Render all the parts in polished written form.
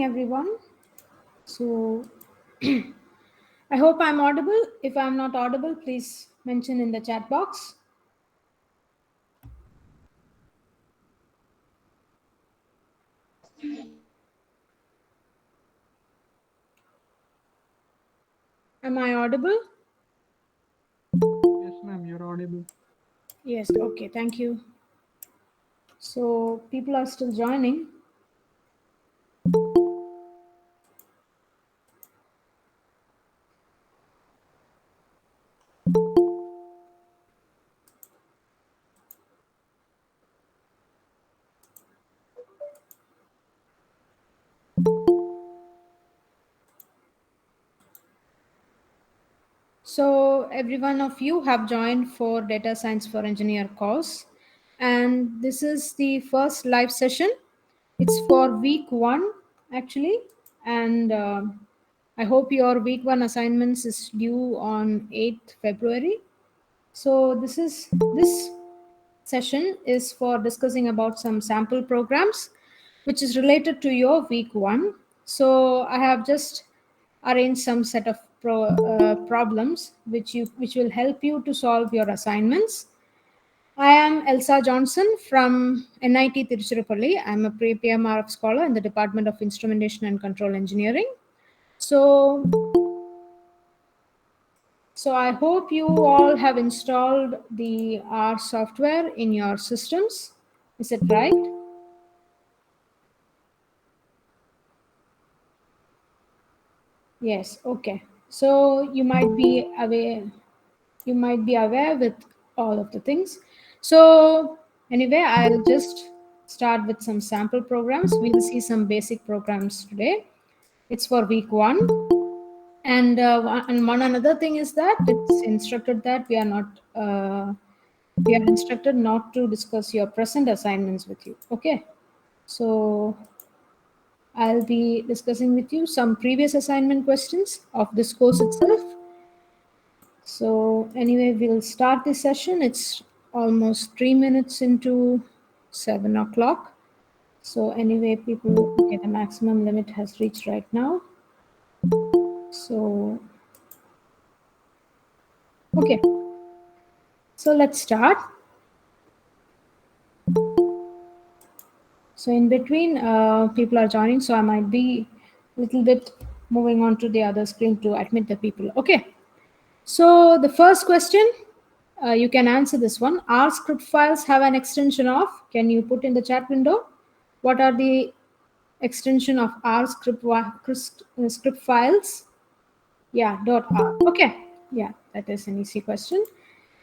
evening, everyone. So, I hope I'm audible. If I'm not audible, please mention in the chat box. Am I audible? Yes, ma'am, you're audible. Yes, okay, thank you. So, people are still joining. So, every one of you have joined for Data Science for Engineer course, and this is the first live session. It's for week 1 actually, and I hope your week 1 assignments is due on 8th February. So this session is for discussing about some sample programs which is related to your week 1. So I have just arranged some set of problems which will help you to solve your assignments. I am Elsa Johnson from NIT Tiruchirappalli. I am a pre-PMRF scholar in the Department of Instrumentation and Control Engineering. So So I hope you all have installed the R software in your systems. Is it right? Yes, okay. So you might be aware with all of the things. So anyway, I'll just start with some sample programs. We'll see some basic programs today. It's for week 1. And one another thing is that it's instructed that we are instructed not to discuss your present assignments with you. Okay, so I'll be discussing with you some previous assignment questions of this course itself. So anyway, we'll start this session. It's almost 3 minutes into 7 o'clock. So anyway, people, okay, the maximum limit has reached right now. So okay, so let's start. So in between, people are joining, so I might be a little bit moving on to the other screen to admit the people. Okay. So the first question, you can answer this one. R script files have an extension of. Can you put in the chat window? What are the extension of R script files? Yeah, .r. Okay. Yeah, that is an easy question.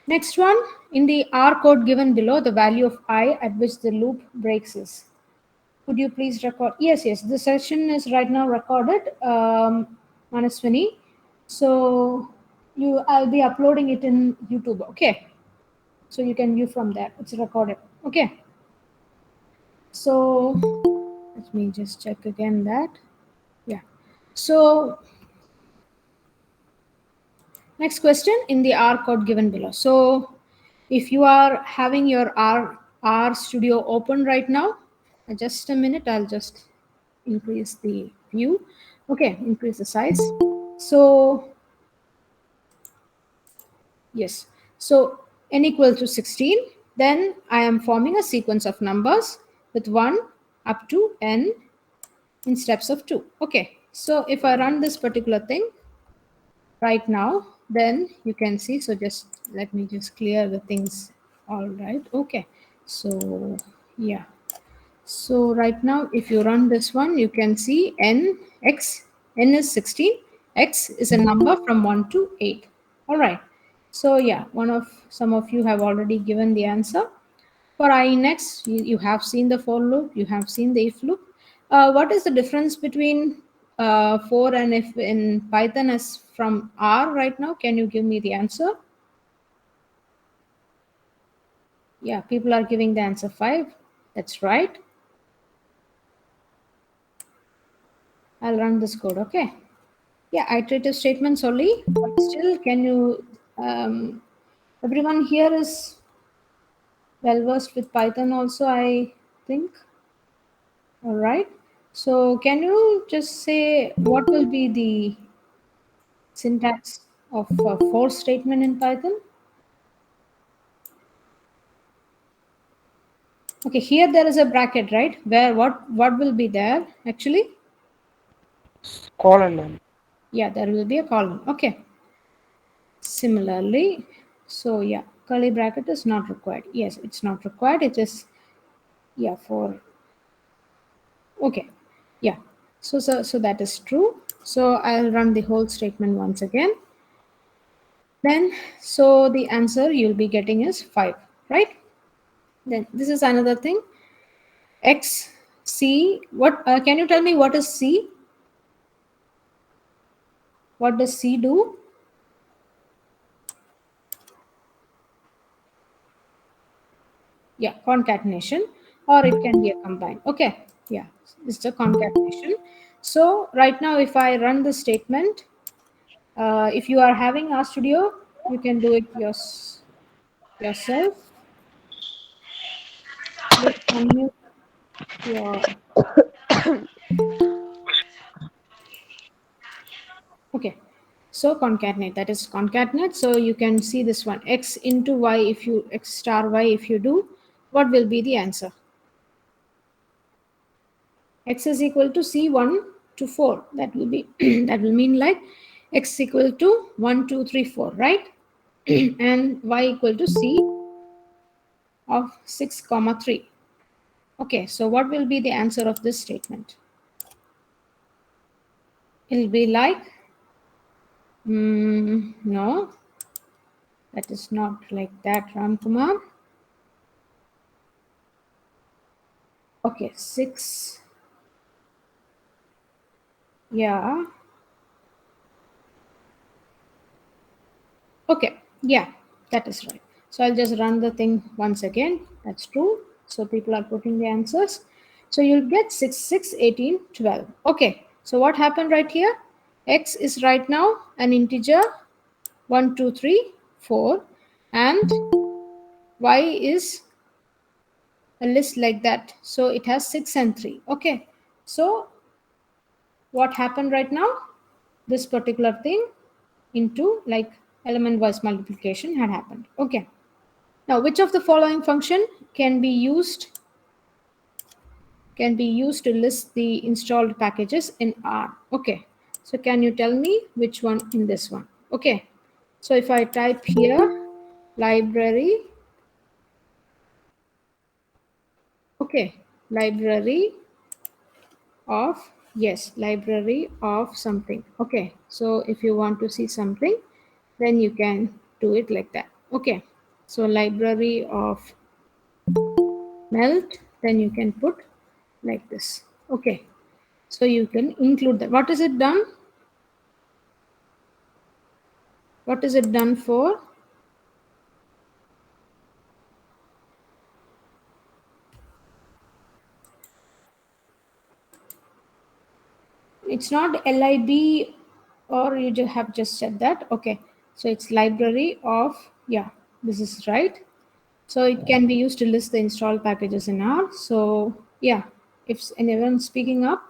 Next one, in the R code given below, the value of I at which the loop breaks is. Could you please record? Yes, yes. The session is right now recorded, Manaswini. So I'll be uploading it in YouTube. Okay. So you can view from there. It's recorded. Okay. So let me just check again that. Yeah. So next question in the R code given below. So if you are having your R Studio open right now, just a minute, I'll just increase the view. Okay, increase the size. So yes, so n equal to 16, then I am forming a sequence of numbers with 1 up to n in steps of 2. Okay, so if I run this particular thing right now, then you can see, so just let me just clear the things. All right, okay, so yeah. So right now, if you run this one, you can see n is 16, x is a number from 1 to 8. All right. So yeah, some of you have already given the answer. For I in x, you have seen the for loop, you have seen the if loop. What is the difference between for and if in Python as from R right now? Can you give me the answer? Yeah, people are giving the answer 5. That's right. I'll run this code, okay? Yeah, iterative statements only, but still, can you, everyone here is well versed with Python also, I think. All right. So can you just say what will be the syntax of a for statement in Python? Okay, here there is a bracket, right? Where what will be there actually? Colon. Yeah, there will be a colon. Okay. Similarly, so yeah, curly bracket is not required. Yes, it's not required. It is, yeah, for, okay, yeah. So that is true. So I'll run the whole statement once again. Then, so the answer you'll be getting is 5, right? Then this is another thing. X, C, what, can you tell me what is C? What does C do? Yeah, concatenation, or it can be a combine. Okay, yeah, it's a concatenation. So right now, if I run the statement, if you are having RStudio, you can do it yourself. Please unmute your, okay. So concatenate, that is concatenate. So you can see this one, x into y, if you x star y, if you do, what will be the answer? X is equal to C1 to 4. That will be that will mean like x equal to 1, 2, 3, 4, right? And y equal to C of 6 comma 3. Okay, so what will be the answer of this statement? It'll be like, no, that is not like that, Ram Kumar. Okay, 6, yeah. Okay, yeah, that is right. So I'll just run the thing once again. That's true. So people are putting the answers. So you'll get 6, 6, 18, 12. Okay, so what happened right here? X is right now an integer 1, 2, 3, 4, and Y is a list like that. So it has 6 and 3. Okay, so what happened right now? This particular thing into like element wise multiplication had happened. Okay. Now, which of the following function can be used to list the installed packages in R? Okay, so can you tell me which one in this one? Okay, so if I type here library, okay, library of, yes, library of something. Okay, so if you want to see something, then you can do it like that. Okay, so library of melt, then you can put like this. Okay, so you can include that. What is it done? What is it done for? It's not lib, or you just have just said that. Okay, so it's library of, yeah, this is right. So it can be used to list the installed packages in R. So yeah, if anyone speaking up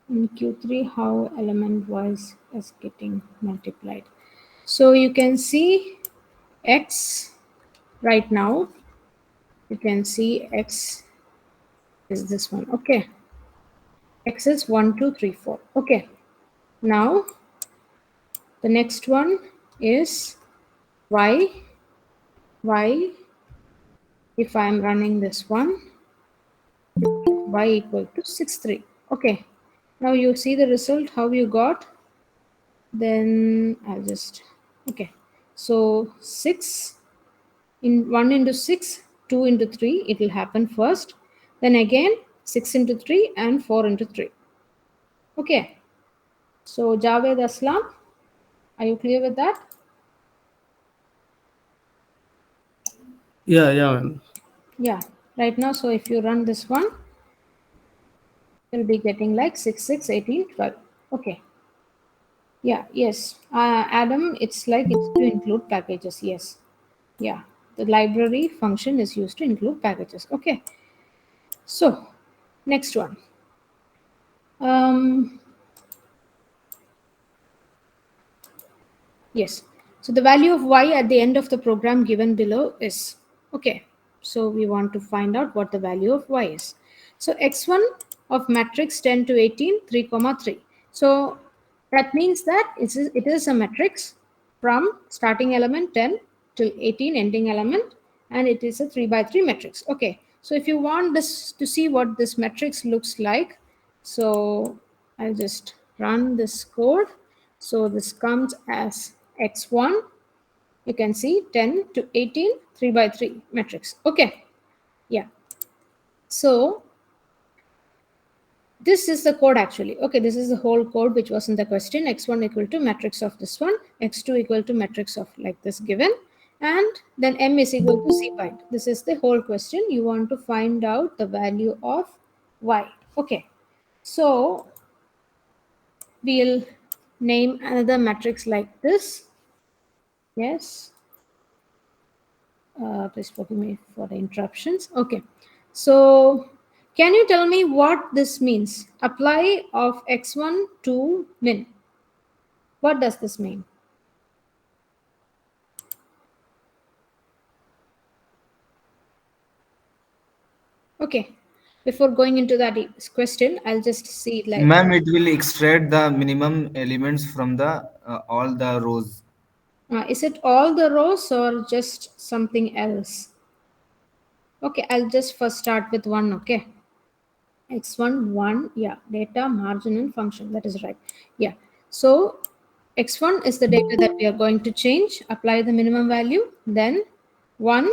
in Q3, how element wise is getting multiplied. So you can see X right now. You can see X is this one. Okay, X is 1, 2, 3, 4. Okay, now the next one is Y. Y, if I'm running this one, Y equal to 6, 3. Okay, now you see the result, how you got. Then I'll just, okay, so 6 in 1 into 6, 2 into 3, it will happen first. Then again 6 into 3 and 4 into 3. Okay, so Javed Aslam, are you clear with that? Yeah, ma'am. Yeah, right now. So if you run this one, you'll be getting like 6, 6, 18, 12. Okay. Yeah, yes. Adam, it's like it's to include packages. Yes. Yeah. The library function is used to include packages. Okay. So next one. Yes. So the value of y at the end of the program given below is, okay. So we want to find out what the value of y is. So x1 of matrix 10 to 18, 3 comma 3. So that means that it is a matrix from starting element 10 till 18 ending element, and it is a 3 by 3 matrix. Okay. So if you want this to see what this matrix looks like, so I'll just run this code. So this comes as x1. You can see 10 to 18, 3 by 3 matrix. Okay. Yeah. So this is the code actually. Okay, this is the whole code which was in the question. X1 equal to matrix of this one, x2 equal to matrix of like this given, and then m is equal to c bind. This is the whole question. You want to find out the value of y. Okay, so we'll name another matrix like this. Yes. Please forgive me for the interruptions. Okay. So can you tell me what this means? Apply of x1 to min. What does this mean? Okay. Before going into that question, I'll just see like, Ma'am, it will extract the minimum elements from the all the rows. is it all the rows or just something else? Okay, I'll just first start with one. Okay. X1, 1, yeah, data, margin, and function. That is right. Yeah. So X1 is the data that we are going to change, apply the minimum value. Then 1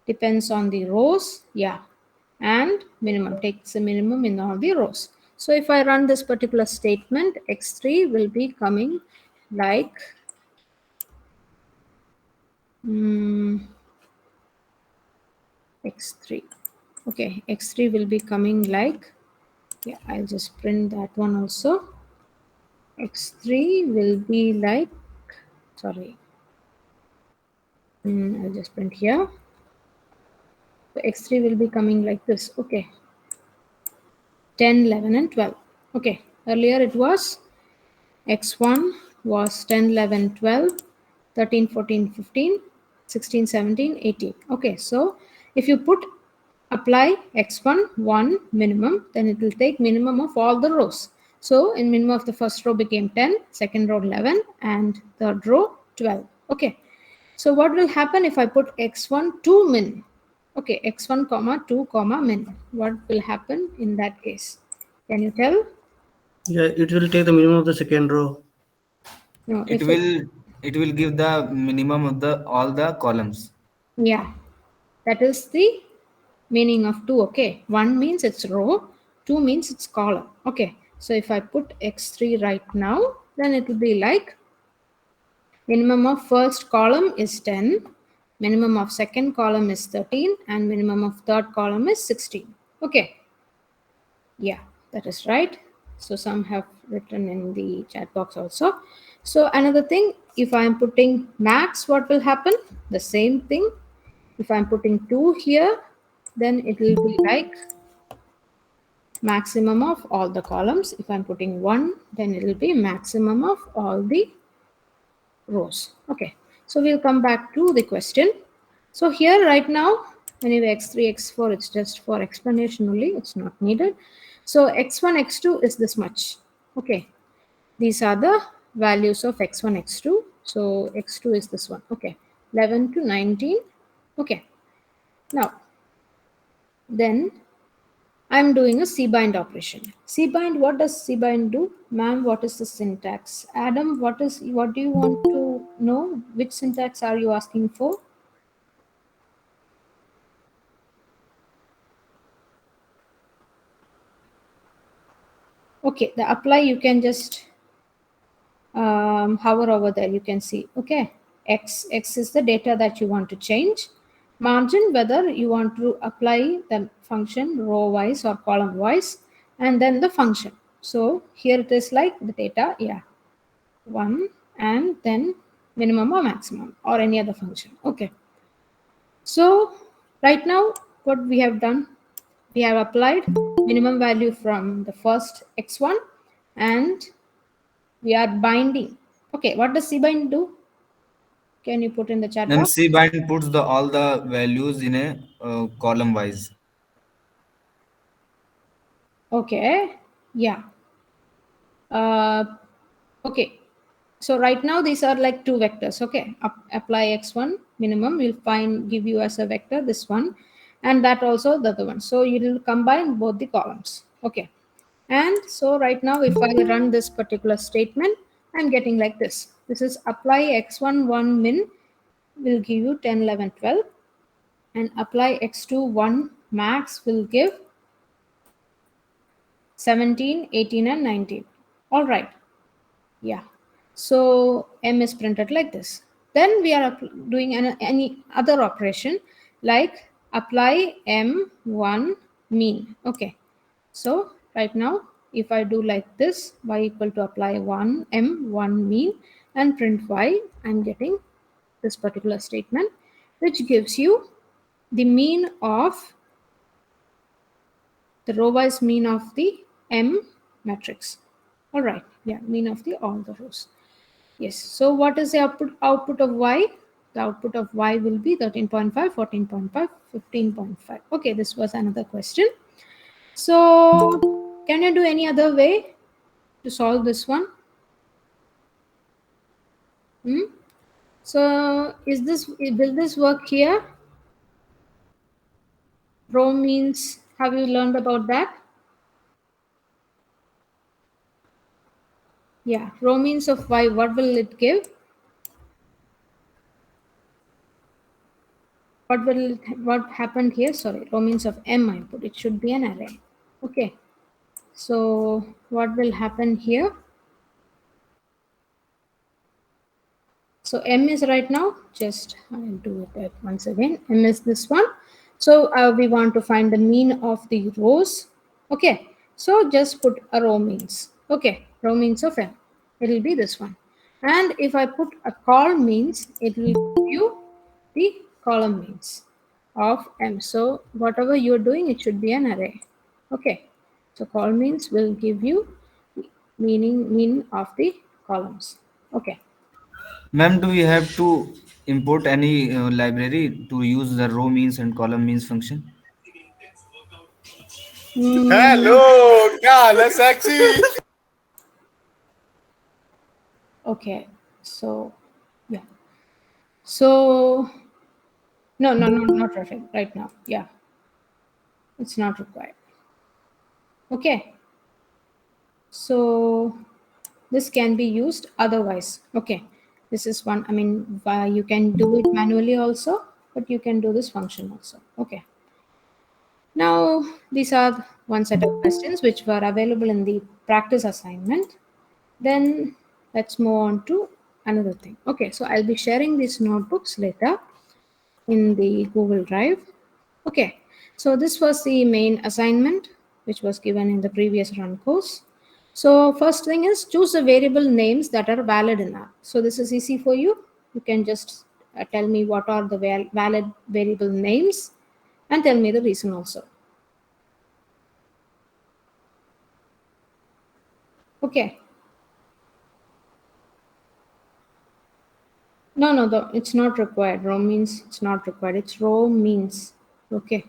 depends on the rows. Yeah. And minimum takes the minimum in all the rows. So if I run this particular statement, X3 will be coming like X3. Okay, X3 will be coming like, yeah, I'll just print that one also. X3 will be like, sorry, I'll just print here. So X3 will be coming like this. Okay, 10, 11, and 12. Okay, earlier it was X1 was 10, 11, 12, 13, 14, 15, 16, 17, 18. Okay, so if you put apply x1 1 minimum, then it will take minimum of all the rows. So in minimum of the first row became 10, second row 11, and third row 12. Okay, so what will happen if I put x1 to min? Okay, x1 comma 2 comma min. What will happen in that case? Can you tell? Yeah, it will take the minimum of the second row. No, It if it, will it will give the minimum of the all the columns. yeah, that is the meaning of 2. Okay, 1 means it's row, 2 means it's column. Okay, so if I put x3 right now, then it will be like minimum of first column is 10, minimum of second column is 13, and minimum of third column is 16. Okay, yeah, that is right. So some have written in the chat box also. So another thing, if I am putting max, what will happen? The same thing. If I'm putting 2 here, then it will be like maximum of all the columns. If I'm putting 1, then it will be maximum of all the rows. Okay, so we'll come back to the question. So here right now, anyway, x3, x4, it's just for explanation only, it's not needed. So x1, x2 is this much. Okay, these are the values of x1, x2. So x2 is this one. Okay, 11 to 19. Okay, now then I'm doing a cbind operation. Cbind, what does cbind do? Ma'am, what is the syntax? Adam, what do you want to know? Which syntax are you asking for? Okay, the apply, you can just hover over there, you can see. Okay, x is the data that you want to change. Margin, whether you want to apply the function row wise or column wise, and then the function. So here it is like the data, yeah, 1, and then minimum or maximum or any other function. Okay, so right now what we have done? We have applied minimum value from the first x1 and we are binding. Okay, what does cbind do? Can you put in the chat Ma'am, box? cbind puts the all the values in a column wise. Okay, yeah. Uh, okay, so right now these are like two vectors. Okay, apply x1 minimum will give you as a vector this one, and that also the other one. So you will combine both the columns. Okay, and so right now if I run this particular statement, I'm getting like this. This is apply x1 1 min will give you 10 11 12, and apply x2 1 max will give 17 18 and 19. All right. Yeah. So M is printed like this. Then we are doing any other operation like apply M1 mean. Okay. So right now, if I do like this, y equal to apply 1 M1 mean and print y, I'm getting this particular statement, which gives you the mean of the row wise mean of the M matrix. All right. Yeah. Mean of the all the rows. Yes. So what is the output of y? The output of y will be 13.5, 14.5, 15.5. Okay, this was another question. So can you do any other way to solve this one? Hmm? So will this work here? Row means, have you learned about that? Yeah, row means of y, what will it give? What happened here? Sorry, row means of m I put. It should be an array. Okay. So what will happen here? So M is right now, just I'll do it once again. M is this one. So we want to find the mean of the rows. Okay. So just put a row means. Okay. Row means of M. It will be this one. And if I put a col means, it will give you the column means of M. So whatever you're doing, it should be an array. Okay. So col means will give you mean of the columns. Okay. Ma'am, do we have to import any library to use the row means and column means function? Mm, hello क्या हाल है sexy okay. So yeah. So no, not right now. Yeah, it's not required. Okay. So this can be used otherwise. Okay. This is one. I mean, you can do it manually also, but you can do this function also. Okay. Now, these are one set of questions which were available in the practice assignment. Then let's move on to another thing. Okay, so I'll be sharing these notebooks later in the Google Drive. Okay, so this was the main assignment which was given in the previous run course. So first thing is choose the variable names that are valid in R. So this is easy for you. You can just tell me what are the valid variable names and tell me the reason also. Okay. No, it's not required. Row means it's not required. It's row means. Okay.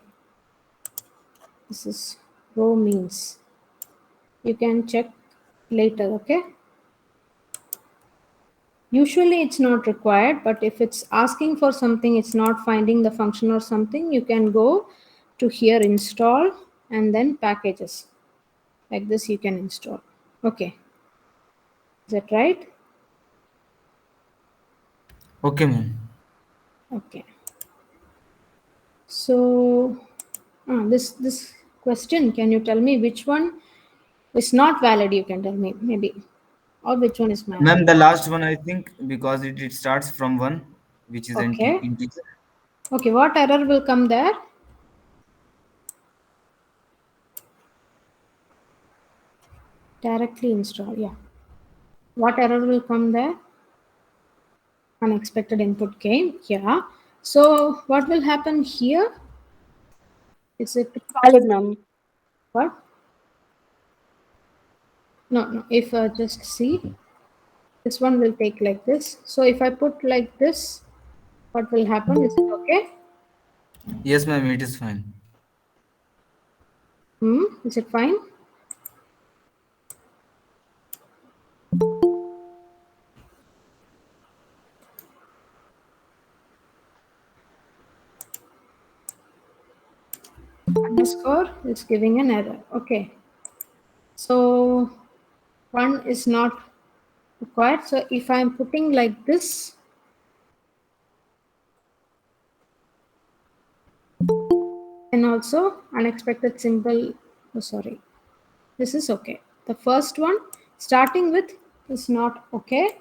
This is row means. You can check later. Okay. Usually it's not required, but if it's asking for something, it's not finding the function or something, you can go to here install and then packages. Like this, you can install. Okay. Is that right? Okay, ma'am. Okay. So this question, can you tell me which one is not valid? You can tell me maybe, or which one is valid. Ma'am, the last one I think because it starts from one, which is Okay. integer. Okay. What error will come there? Directly install. Yeah. What error will come there? Unexpected input came. Yeah. So what will happen here? Is it Valid, ma'am. what? No. If just see, this one will take like this. So if I put like this, what will happen? Is it okay? Yes, ma'am, it is fine. Is it fine? Underscore is giving an error. Okay. So 1 is not required. So if I'm putting like this, and also unexpected symbol, oh sorry, this is okay. The first one starting with is not okay.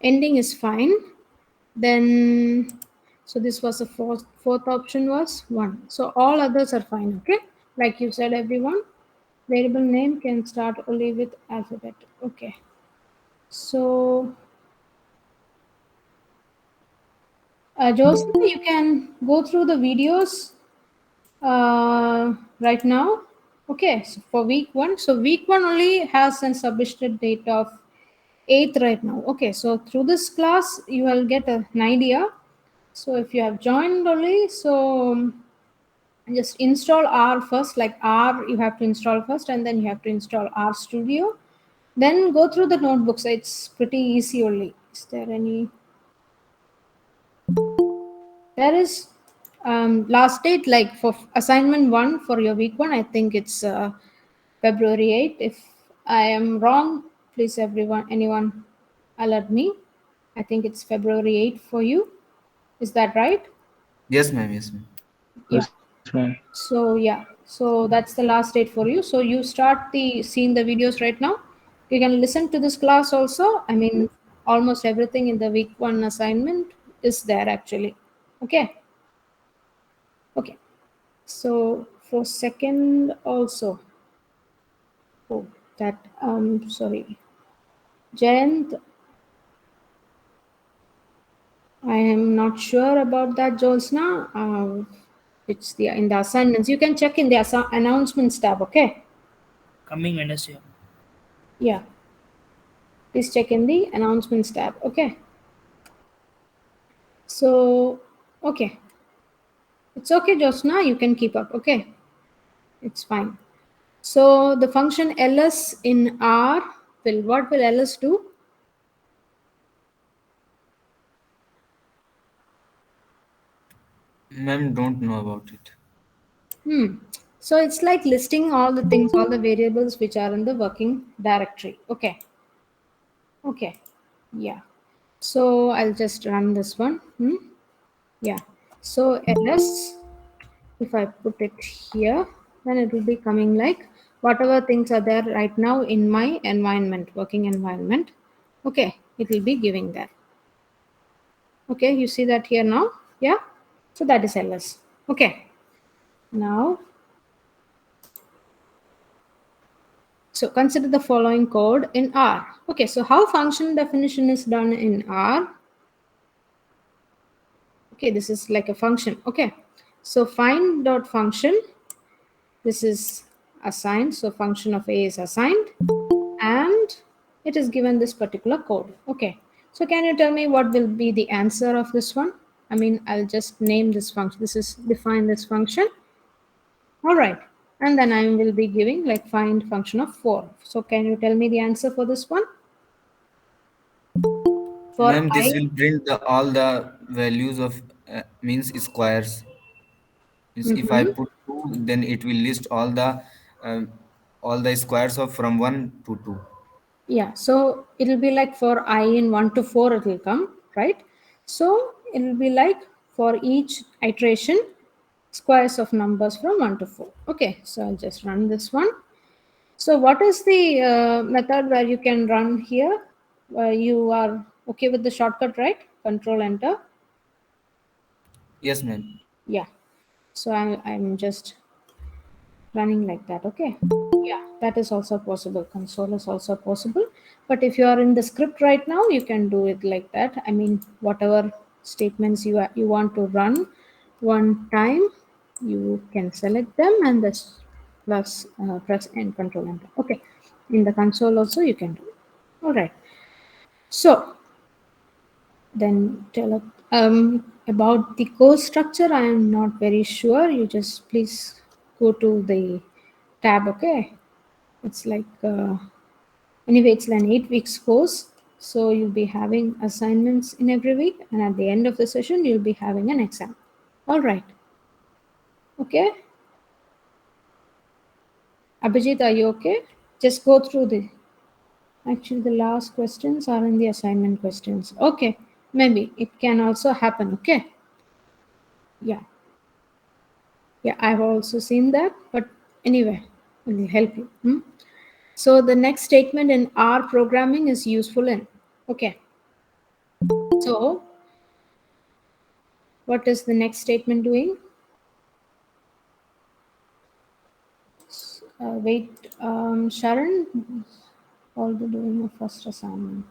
Ending is fine. Then, so this was the fourth option was 1. So all others are fine, okay? Like you said, everyone, variable name can start only with alphabet. Okay. So, Joseph, you can go through the videos right now. Okay, so for week 1. So week 1 only has a submission date of 8th right now. Okay, so through this class, you will get an idea. So if you have joined only, so just install R first, like R you have to install first, and then you have to install R Studio. Then go through the notebooks. It's pretty easy only. Is there any? There is last date like for assignment 1 for your week 1. I think it's February 8th. If I am wrong, please anyone alert me. I think it's February 8th for you. Is that right? Yes, ma'am, yes, ma'am. Yeah. Yes, ma'am. So yeah, so that's the last date for you. So you start seeing the videos right now. You can listen to this class also. I mean, almost everything in the week 1 assignment is there actually. Okay. Okay. So for second also. Oh, that sorry. Jayant, I am not sure about that, Josna. It's the in the assignments. You can check in the announcements tab. Okay. Coming Wednesday. Yeah. Please check in the announcements tab. Okay. So, okay. It's okay, Josna. You can keep up. Okay. It's fine. So the function ls in R will, what will ls do? Ma'am, don't know about it. So it's like listing all the things, all the variables which are in the working directory. Okay. Okay. Yeah. So I'll just run this one. Yeah. So ls, if I put it here, then it will be coming like whatever things are there right now in my environment, working environment. Okay, it will be giving that. Okay, you see that here now? Yeah. So that is ls. Okay. Now, so consider the following code in R. Okay, so how function definition is done in R? Okay, this is like a function. Okay, so find dot function. This is assigned. So function of A is assigned, and it is given this particular code. Okay, so can you tell me what will be the answer of this one? I mean, I'll just name this function. This is define this function. All right, and then I will be giving like find function of 4. So can you tell me the answer for this one? For Ma'am, this I, will print all the values of means squares. Means if I mm-hmm. put 2, then it will list um, all the squares of from 1 to 2. Yeah, so it'll be like for I in 1 to 4 it will come, right? So it'll be like for each iteration squares of numbers from 1 to 4. Okay, so I'll just run this one. So what is the method where you can run here? You are okay with the shortcut, right? Control enter. Yes, ma'am. Yeah, so I'm just running like that. Okay, yeah, that is also possible. Console is also possible, but if you are in the script right now, you can do it like that. I mean, whatever statements you want to run one time, you can select them and this plus press and control enter. Okay, in the console also you can do. All right. So then tell about the course structure. I am not very sure. You just please go to the tab. Okay, it's like anyway, it's an 8 weeks course. So you'll be having assignments in every week, and at the end of the session, you'll be having an exam. All right. Okay. Abhijit, are you okay? Just go through the. Actually, the last questions are in the assignment questions. Okay. Maybe it can also happen. Okay. Yeah. Yeah, I've also seen that. But anyway, it will help you. So the next statement in R programming is useful in. Okay. So what is the next statement doing? Wait, Sharon, already doing a first assignment.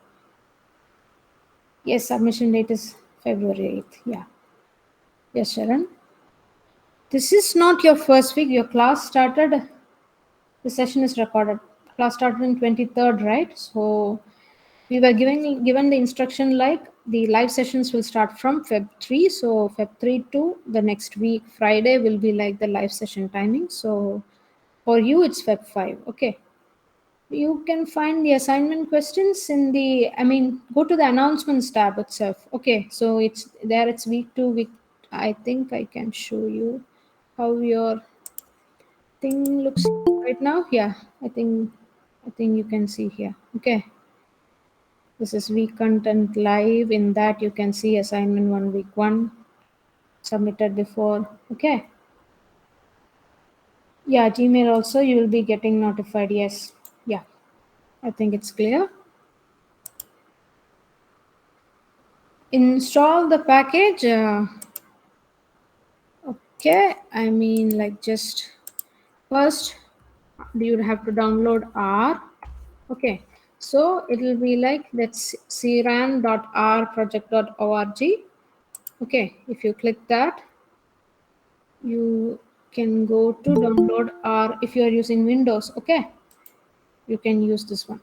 Yes, submission date is February 8th. Yeah. Yes, Sharon. This is not your first week. Your class started, the session is recorded. Class started in 23rd, right? So we were given the instruction like the live sessions will start from Feb 3. So Feb 3 to the next week, Friday will be like the live session timing. So for you, it's Feb 5. Okay. You can find the assignment questions in the, go to the announcements tab itself. Okay, so it's there, it's week 2, week, I think I can show you how your thing looks right now. Yeah, I think you can see here. Okay, this is week content live. In that you can see assignment 1, week 1 submitted before. Okay, yeah, Gmail also you will be getting notified. Yes, yeah, I think it's clear. Install the package. Okay, like just first you would have to download R. Okay, so it will be like that's cran.rproject.org. Okay, if you click that, you can go to download R. If you are using Windows, okay, you can use this one.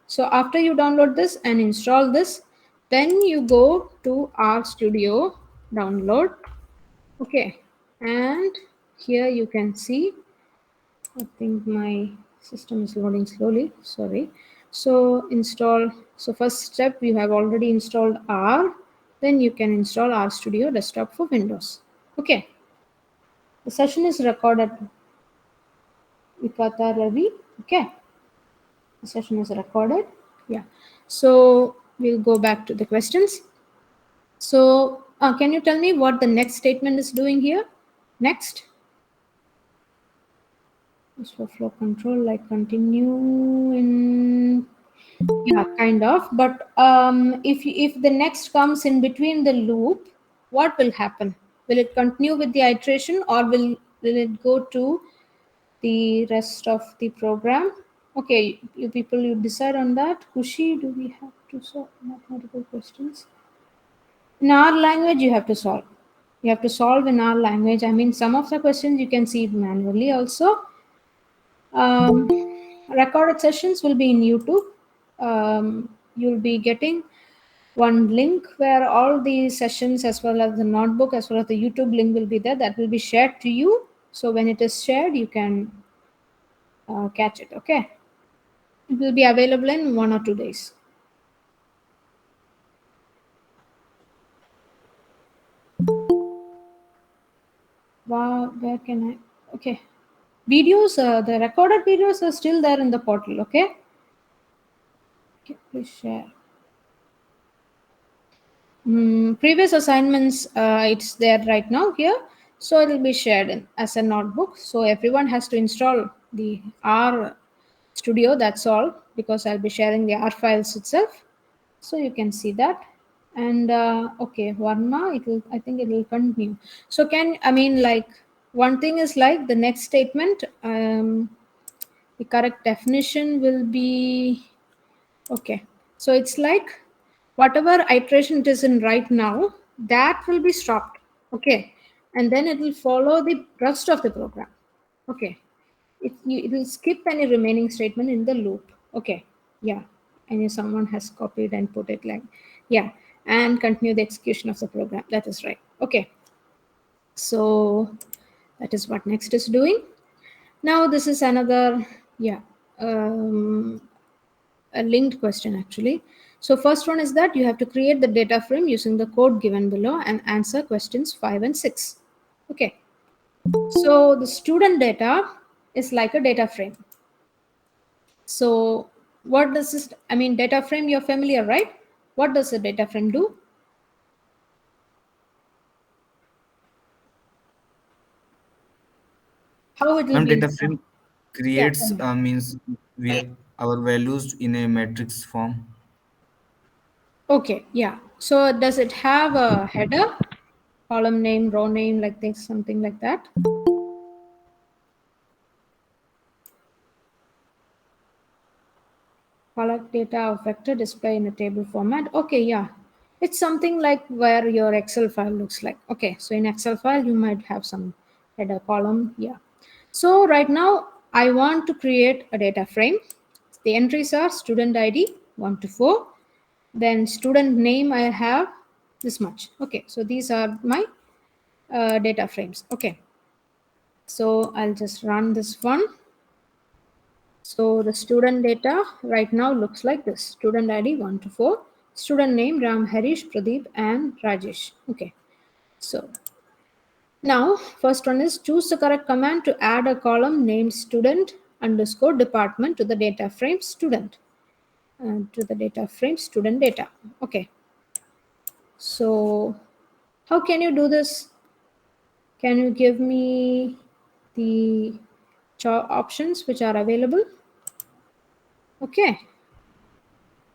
So after you download this and install this, then you go to R Studio download. Okay, and here you can see, I think my system is loading slowly, sorry. So install, so first step, you have already installed R, then you can install R Studio Desktop for Windows. Okay, the session is recorded. Vikata Ravi, okay, the session is recorded. Yeah, so we'll go back to the questions. So can you tell me what the next statement is doing here? Next. For flow control, like continue in, yeah, kind of. But if the next comes in between the loop, what will happen? Will it continue with the iteration, or will it go to the rest of the program? Okay, you people, you decide on that. Kushi, do we have to solve mathematical questions? In our language, you have to solve. You have to solve in our language. Some of the questions you can see it manually also. Recorded sessions will be in YouTube. You'll be getting one link where all the sessions as well as the notebook as well as the YouTube link will be there. That will be shared to you. So when it is shared, you can catch it. Okay, it will be available in 1 or 2 days. Wow, where can I? Okay, videos. The recorded videos are still there in the portal. Okay, please share. Previous assignments, it's there right now here, so it will be shared as a notebook. So everyone has to install the R Studio, that's all, because I'll be sharing the R files itself, so you can see that. And okay, Varma, I think it will continue. So like one thing is like the next statement, the correct definition will be, okay, so it's like whatever iteration it is in right now, that will be stopped. Okay, and then it will follow the rest of the program. Okay, it will skip any remaining statement in the loop. Okay, yeah, I know someone has copied and put it like, yeah, and continue the execution of the program. That is right. Okay, so that is what next is doing. Now this is another, yeah, a linked question actually. So first one is that you have to create the data frame using the code given below and answer questions 5 and 6. Okay, so the student data is like a data frame. So what does this, I mean, data frame, you're familiar, right? What does a data frame do? How it will Ma'am, be data installed? frame Yeah, creates tell me. means we our values in a matrix form. Okay, yeah. So does it have a header, column name, row name, like this, something like that? Collect data of vector display in a table format. Okay, yeah. It's something like where your Excel file looks like. Okay, so in Excel file, you might have some header column. Yeah. So right now, I want to create a data frame. The entries are student ID 1 to 4. Then student name, I have this much. Okay, so these are my data frames. Okay, so I'll just run this one. So the student data right now looks like this. Student ID 1 to 4. Student name Ram, Harish, Pradeep and Rajesh. Okay. So now first one is choose the correct command to add a column named student underscore department to the data frame student. To the data frame student data. Okay. So how can you do this? Can you give me the options which are available? Okay.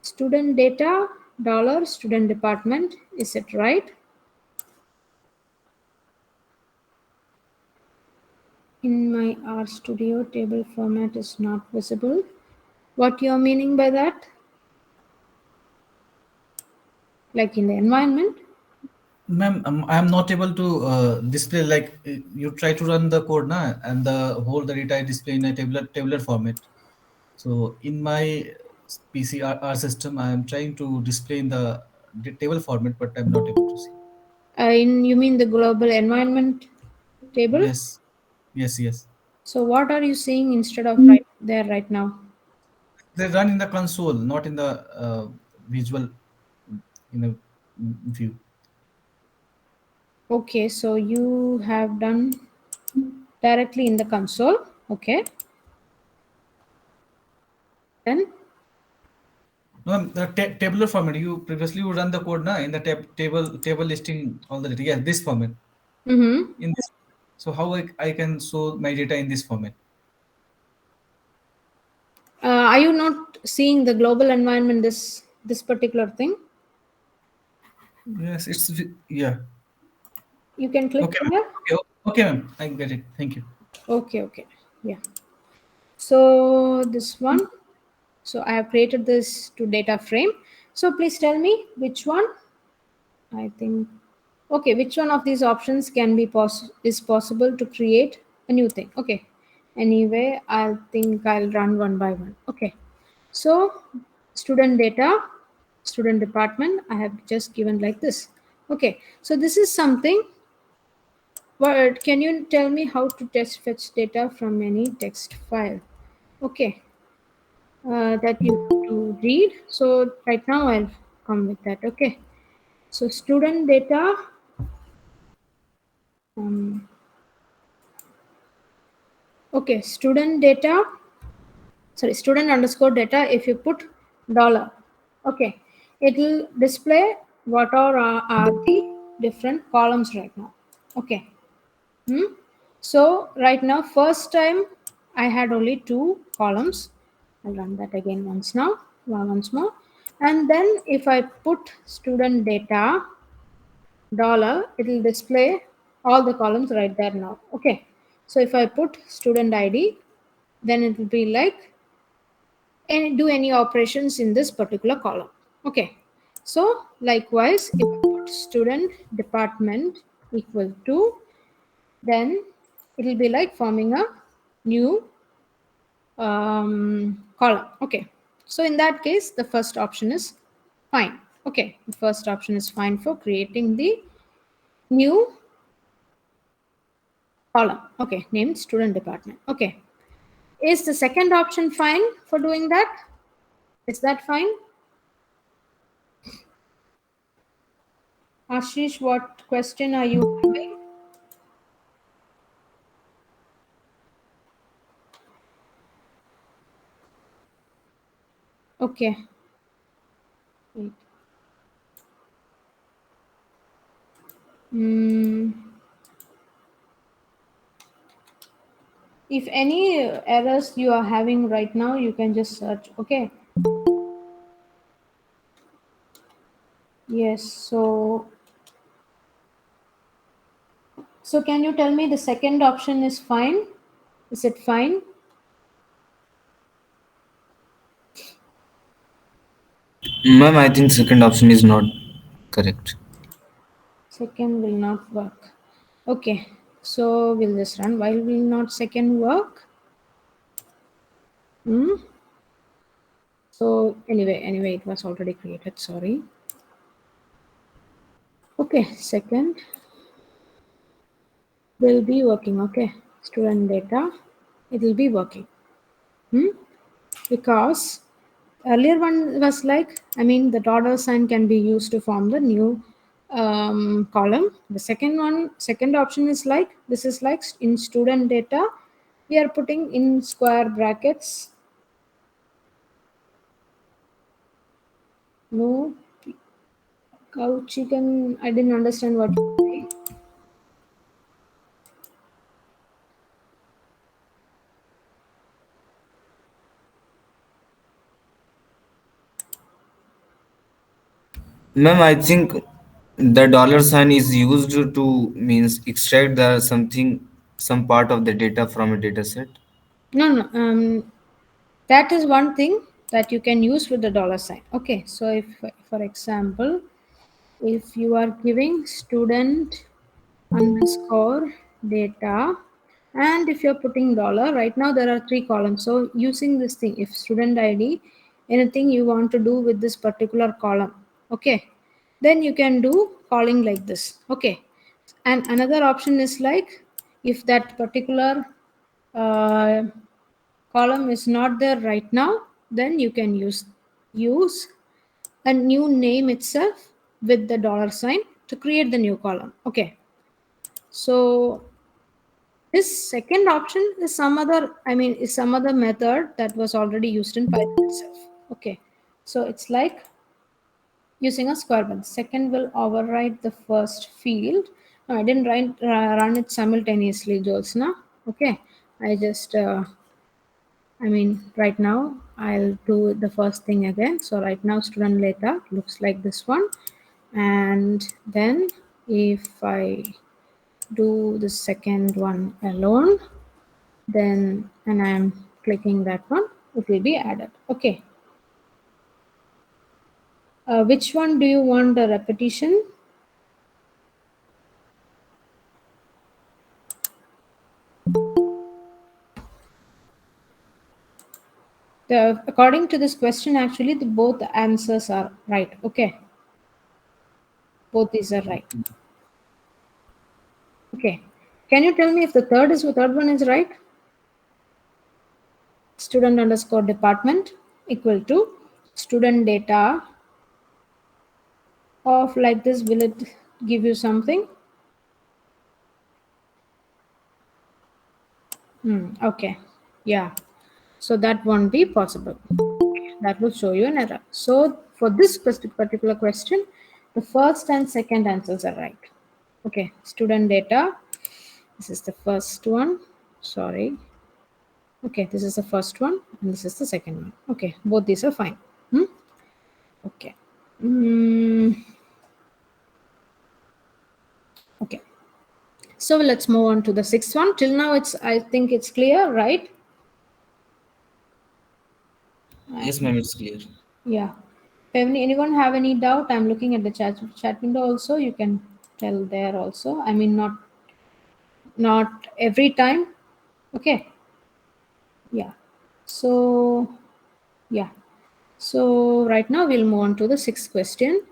Student data, dollar, student department. Is it right? In my R Studio, table format is not visible. What you're meaning by that? Like in the environment? Ma'am, I am not able to display like you try to run the code na, and the whole the data is display in a tabular format. So in my PCR system, I am trying to display in the table format, but I'm not able to see. You mean the global environment table? Yes, yes. So what are you seeing instead of right there right now? They run in the console, not in the visual in a view. Okay, so you have done directly in the console. Okay. Then No, the tabular format. You previously you run the code na in the table listing all the data. Yeah, this format mm-hmm. in this. So how I can show my data in this format? Are you not seeing the global environment, this particular thing? Yes, yeah. You can click Okay, ma'am. here. Okay, ma'am. I get it. Thank you. Okay. Yeah. So this one. So I have created this to data frame. So please tell me which one. I think. Okay, which one of these options can be is possible to create a new thing? Okay. Anyway, I think I'll run one by one. Okay. So student data, student department, I have just given like this. Okay. So this is something. But can you tell me how to test fetch data from any text file? Okay, that you have to read. So right now I'll come with that. Okay, so student data. Um, okay, student data. Sorry, student underscore data. If you put dollar, okay, it will display what are the different columns right now. Okay. So right now, first time I had only two columns. I'll run that again once more. And then if I put student data dollar, it will display all the columns right there now. Okay. So if I put student ID, then it will be like do any operations in this particular column. Okay. So likewise, if I put student department equal to then it will be like forming a new column. Okay, so in that case the first option is fine. Okay, the first option is fine for creating the new column. Okay, named student department. Okay, is the second option fine for doing that? Is that fine? Ashish, what question are you having? Okay. Wait. If any errors you are having right now, you can just search. Okay. Yes. So can you tell me the second option is fine? Is it fine? Ma'am, I think second option is not correct. Second will not work. Okay. So we'll just run. Why will not second work? So anyway, it was already created. Sorry. Okay, second will be working. Okay, student data, it will be working. Because earlier one was like, I mean, the dollar sign can be used to form the new column. The second option is like, this is like in student data, we are putting in square brackets. No, cow chicken, I didn't understand what you were saying. Ma'am, I think the dollar sign is used to means extract the something, some part of the data from a data set. No, that is one thing that you can use with the dollar sign. Okay, so if, for example, if you are giving student underscore data, and if you're putting dollar, right now there are 3 columns. So using this thing, if student ID, anything you want to do with this particular column, okay, then you can do calling like this. Okay, and another option is like, if that particular column is not there right now, then you can use a new name itself with the dollar sign to create the new column. Okay, so this second option is some other, I mean, is some other method that was already used in Python itself. Okay, so it's like using a square one. Second will override the first field. No, I didn't run it simultaneously, Jolsna. Okay, I just I mean, right now I'll do the first thing again. So right now student data looks like this one. And then if I do the second one alone, then, and I'm clicking that one, it will be added. Okay. Which one do you want the repetition? According to this question, actually, both answers are right. Okay. Both these are right. Okay. Can you tell me if the third one is right? Student underscore department equal to student data of like this. Will it give you something? Okay. Yeah. So that won't be possible. That will show you an error. So for this particular question, the first and second answers are right. Okay. Student data. This is the first one. Sorry. Okay. This is the first one. And this is the second one. Okay. Both these are fine. Okay. Okay. So let's move on to the sixth one. Till now, I think it's clear, right? Yes, ma'am, it's clear. Yeah. If anyone have any doubt, I'm looking at the chat window also. You can tell there also. I mean, not not every time. Okay. Yeah. So yeah. So right now we'll move on to the sixth question.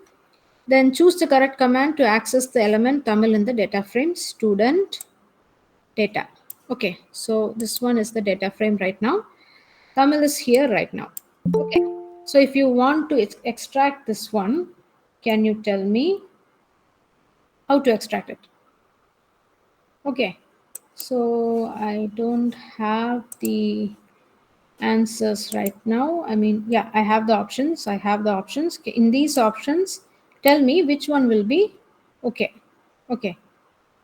Then choose the correct command to access the element Tamil in the data frame student data. Okay, so this one is the data frame right now. Tamil is here right now. Okay, so if you want to extract this one, can you tell me how to extract it? Okay, so I don't have the answers right now. I mean, yeah, I have the options. I have the options. Okay, in these options, tell me which one will be okay. Okay,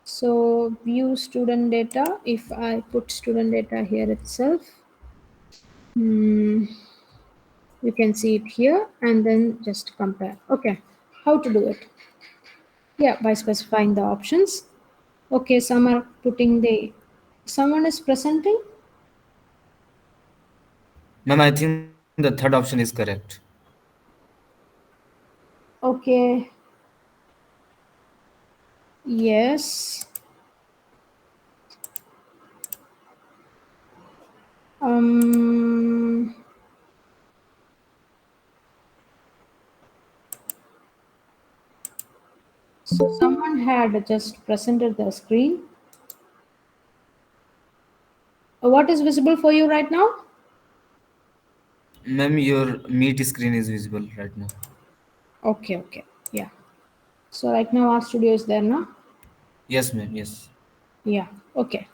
so view student data. If I put student data here itself, you can see it here and then just compare. Okay, how to do it? Yeah, by specifying the options. Okay, some are putting the, someone is presenting. Ma'am, I think the third option is correct. Okay, yes. Um, so someone had just presented the screen. What is visible for you right now? Ma'am, your meet screen is visible right now. Okay, okay, yeah. So right now our studio is there now. Yes, ma'am. Yes. Yeah, okay.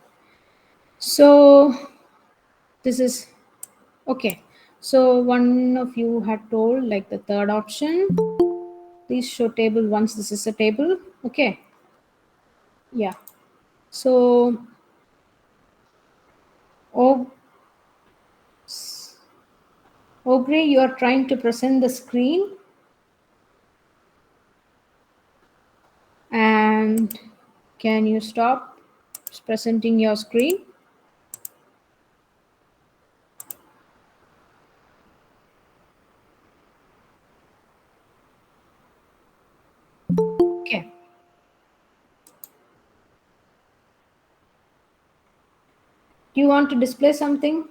So this is okay. So one of you had told like the third option. Please show table once this is a table. Okay. Yeah. So oh, Aubrey, you are trying to present the screen and can you stop presenting your screen? Okay. Do you want to display something?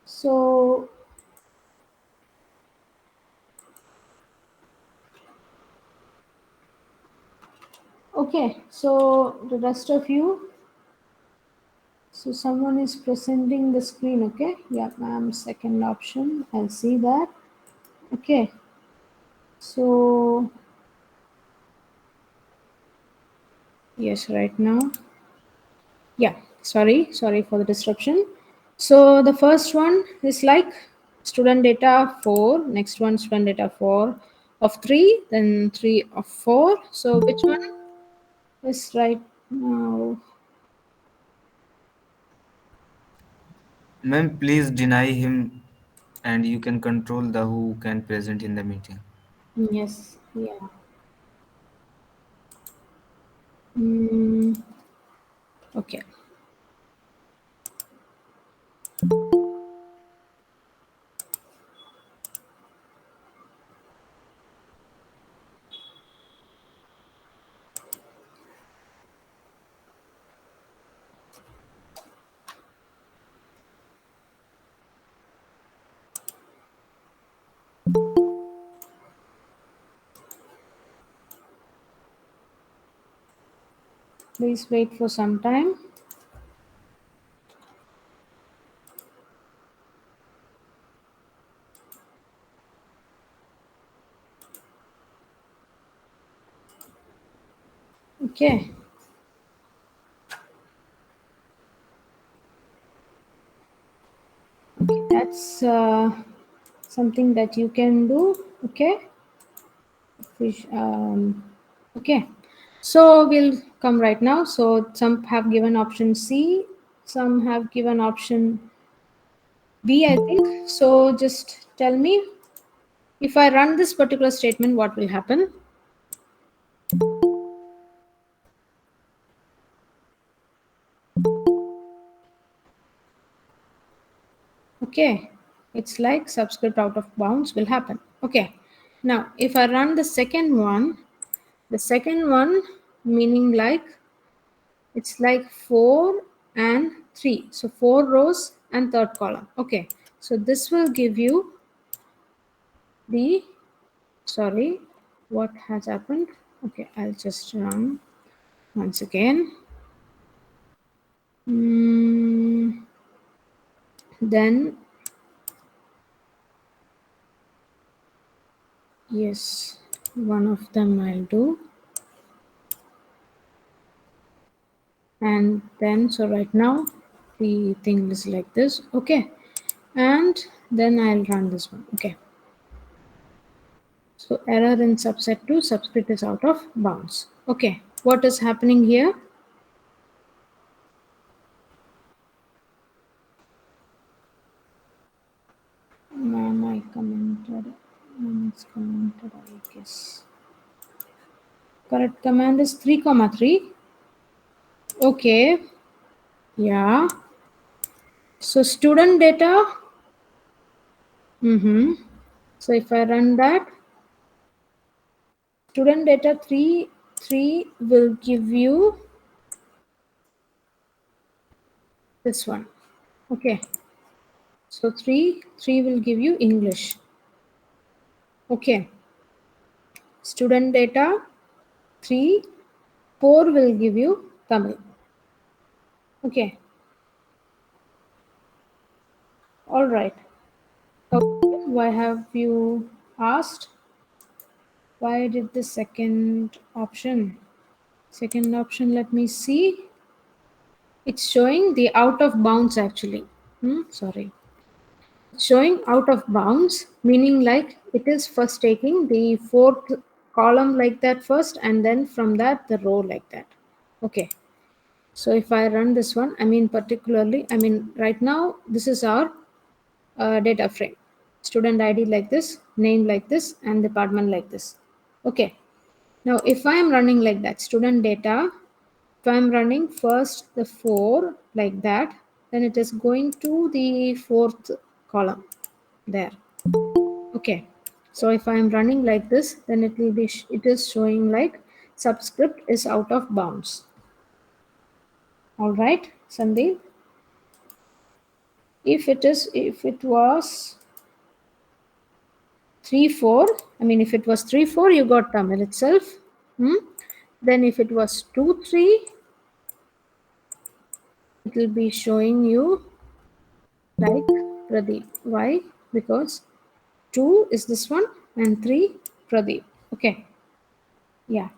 So okay, so the rest of you, so someone is presenting the screen, okay? Yeah, ma'am, second option, I'll see that. Okay, so yes, right now. Yeah, sorry for the disruption. So the first one is like student data 4, next one student data 4 of 3, then 3 of 4. So which one is right now? Ma'am, please deny him and you can control the who can present in the meeting. Yes, yeah. Mm, okay. Please wait for some time. Okay. Okay, that's something that you can do. Okay. Okay. So we'll come right now. So some have given option C, some have given option B, I think. So just tell me if I run this particular statement, what will happen? Okay, it's like subscript out of bounds will happen. Okay, now if I run the second one meaning like it's like 4 and 3, so 4 rows and third column. Okay, so this will give you the, sorry, what has happened? Okay, I'll just run once again. Then yes, one of them I'll do. And then, so right now the thing is like this. Okay, and then I'll run this one. Okay, so error in subset 2, subscript is out of bounds. Okay, what is happening here? I commented, it's commented, I guess. Correct command is 3, 3. Okay, yeah. So student data. So if I run that, student data 3 will give you this one. Okay, so 3 will give you English. Okay, student data 4 will give you Tamil. Okay, all right. Okay. Why have you asked? Why did the second option? Second option, let me see. It's showing the out of bounds actually. Sorry. It's showing out of bounds, meaning like it is first taking the fourth column like that first, and then from that the row like that. Okay. So if I run this one, particularly, right now this is our data frame. Student ID like this, name like this, and department like this. Okay. Now if I am running like that, student data, if I'm running first the 4 like that, then it is going to the fourth column there. Okay, so if I'm running like this, then it will be it is showing like subscript is out of bounds. All right, Sandeep. If it was 3, 4, if it was 3, 4, you got Tamil itself. Then if it was 2, 3, it will be showing you like Pradeep. Why? Because 2 is this one and 3 Pradeep. Okay. Yeah.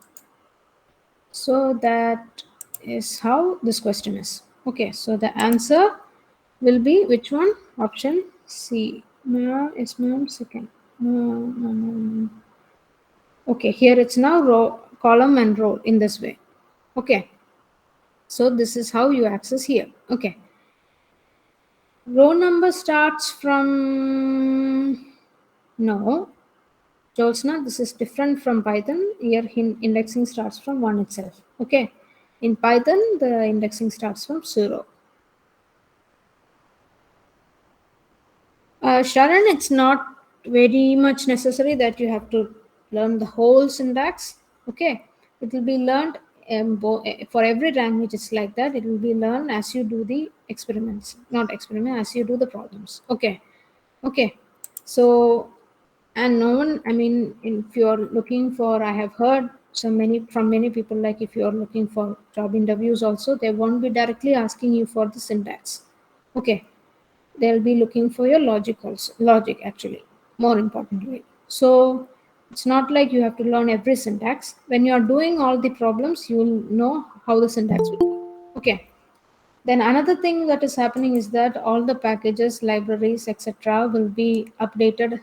So that is how this question is. Okay. So the answer will be which one? Option C. No, it's ma'am second. No. Okay. Here it's now row, column and row in this way. Okay. So this is how you access here. Okay. Row number starts from, no, Jyotsna, this is different from Python. Here indexing starts from 1 itself. Okay. In Python, the indexing starts from 0. Sharon, it's not very much necessary that you have to learn the whole syntax. Okay. It will be learned for every language. It's like that. It will be learned as you do the experiments, not experiment, as you do the problems. Okay. Okay. So, and no one, if you're looking for, I have heard from many people, like if you're looking for job interviews also, they won't be directly asking you for the syntax. Okay. They'll be looking for your logic also, logic actually, more importantly. So it's not like you have to learn every syntax. When you are doing all the problems, you will know how the syntax will be. Okay. Then another thing that is happening is that all the packages, libraries, etc. will be updated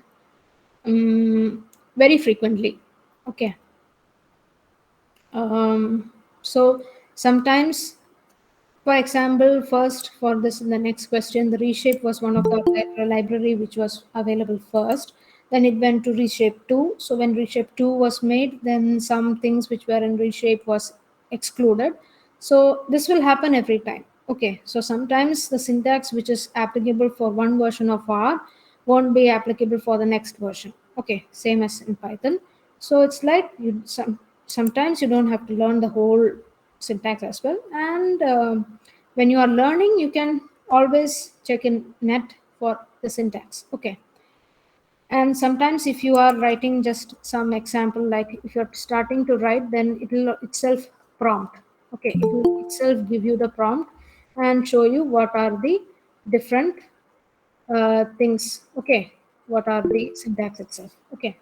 very frequently. Okay. So sometimes, for example, first for this, in the next question, the reshape was one of the library which was available first. Then it went to reshape 2. So when reshape 2 was made, then some things which were in reshape was excluded. So this will happen every time. Okay, so sometimes the syntax which is applicable for one version of R won't be applicable for the next version. Okay, same as in Python. So it's like sometimes you don't have to learn the whole syntax as well. And when you are learning, you can always check in net for the syntax. Okay. And sometimes if you are writing just some example, like if you're starting to write, then it will itself prompt. Okay, it will itself give you the prompt and show you what are the different things. Okay, what are the syntax itself. Okay.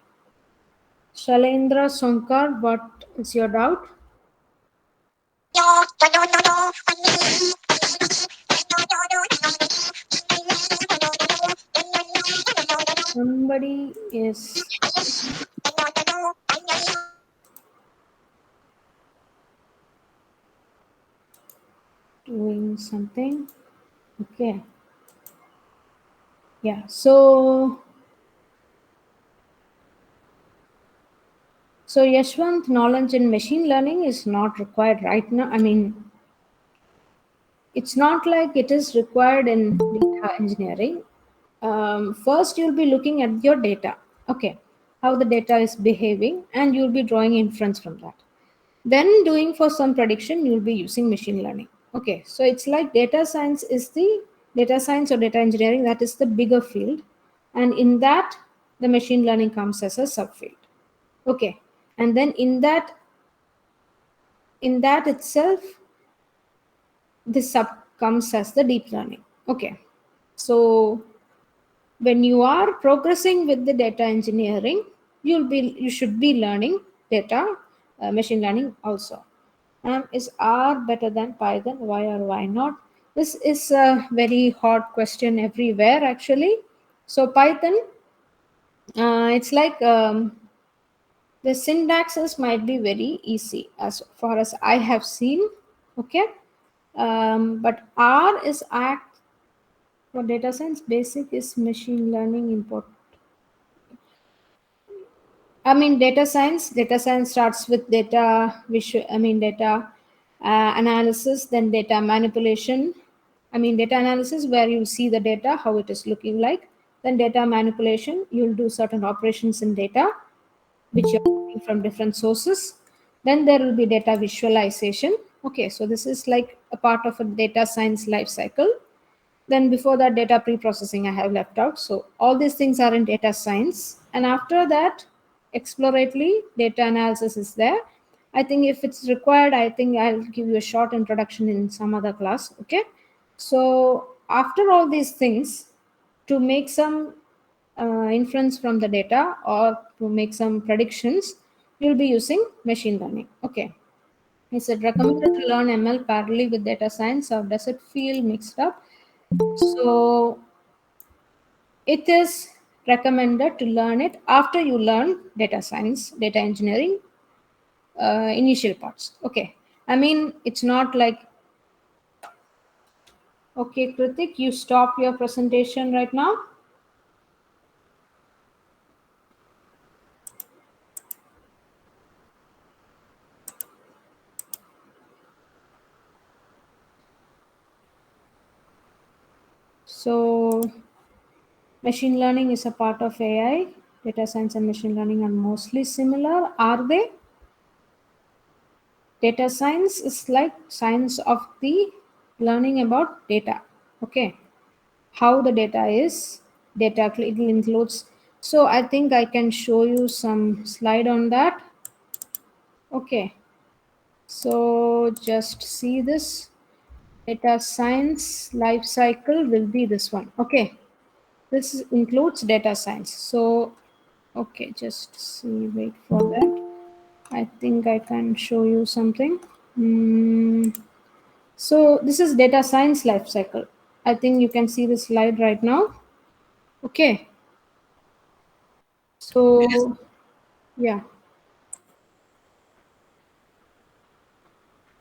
Shalendra Sonkar, what is your doubt? Somebody is doing something. Okay. Yeah. So Yashwant, knowledge in machine learning is not required right now. I mean, it's not like it is required in data engineering. First, you'll be looking at your data. Okay, how the data is behaving, and you'll be drawing inference from that. Then, doing for some prediction, you'll be using machine learning. Okay, so it's like data science is the data science or data engineering, that is the bigger field, and in that, the machine learning comes as a subfield. Okay, and then in that itself, this sub comes as the deep learning. Okay, so when you are progressing with the data engineering, you should be learning data machine learning also. Is R better than Python? Why or why not? This is a very hot question everywhere actually. So Python, it's like the syntaxes might be very easy as far as I have seen. Okay, but R is act for data science. Basic is machine learning import. I mean, data science. Data science starts with data visual. I mean, data analysis, then data manipulation. I mean, data analysis where you see the data, how it is looking like. Then data manipulation, you'll do certain operations in data, which you're getting from different sources. Then there will be data visualization. Okay, so this is like a part of a data science life cycle. Then before that, data pre-processing I have left out. So all these things are in data science. And after that, exploratory data analysis is there. I think if it's required, I think I'll give you a short introduction in some other class. Okay. So after all these things, to make some inference from the data or to make some predictions, you'll be using machine learning. Okay. Is it recommended to learn ML parallelly with data science, or does it feel mixed up? So it is recommended to learn it after you learn data science, data engineering, initial parts. Okay. I mean, it's not like, okay, Kritik, you stop your presentation right now. So machine learning is a part of AI. Data science and machine learning are mostly similar. Are they? Data science is like science of the learning about data. Okay. How the data is, data it includes. So I think I can show you some slide on that. Okay. So just see this. Data science life cycle will be this one. Okay. This includes data science. So, okay, just see, wait for that. I think I can show you something. So this is data science life cycle. I think you can see the slide right now. Okay. So, yeah.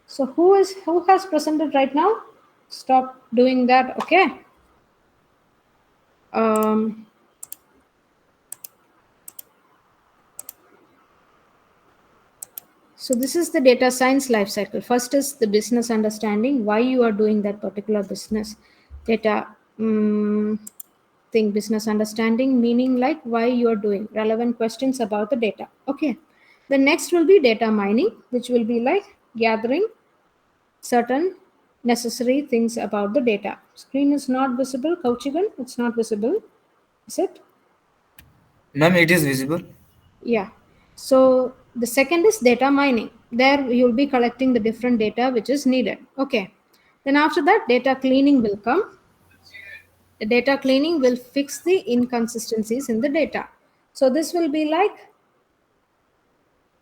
So who has presented right now? Stop doing that. Okay. Um, So this is the data science life cycle. First is the business understanding, why you are doing that particular business. Data thing, business understanding, meaning like why you are doing, relevant questions about the data. Okay. The next will be data mining, which will be like gathering certain necessary things about the data. Screen is not visible, Kauchigan, it's not visible. Is it? Ma'am, it is visible. Yeah. So the second is data mining. There you'll be collecting the different data which is needed. Okay. Then after that, data cleaning will come. The data cleaning will fix the inconsistencies in the data. So this will be like,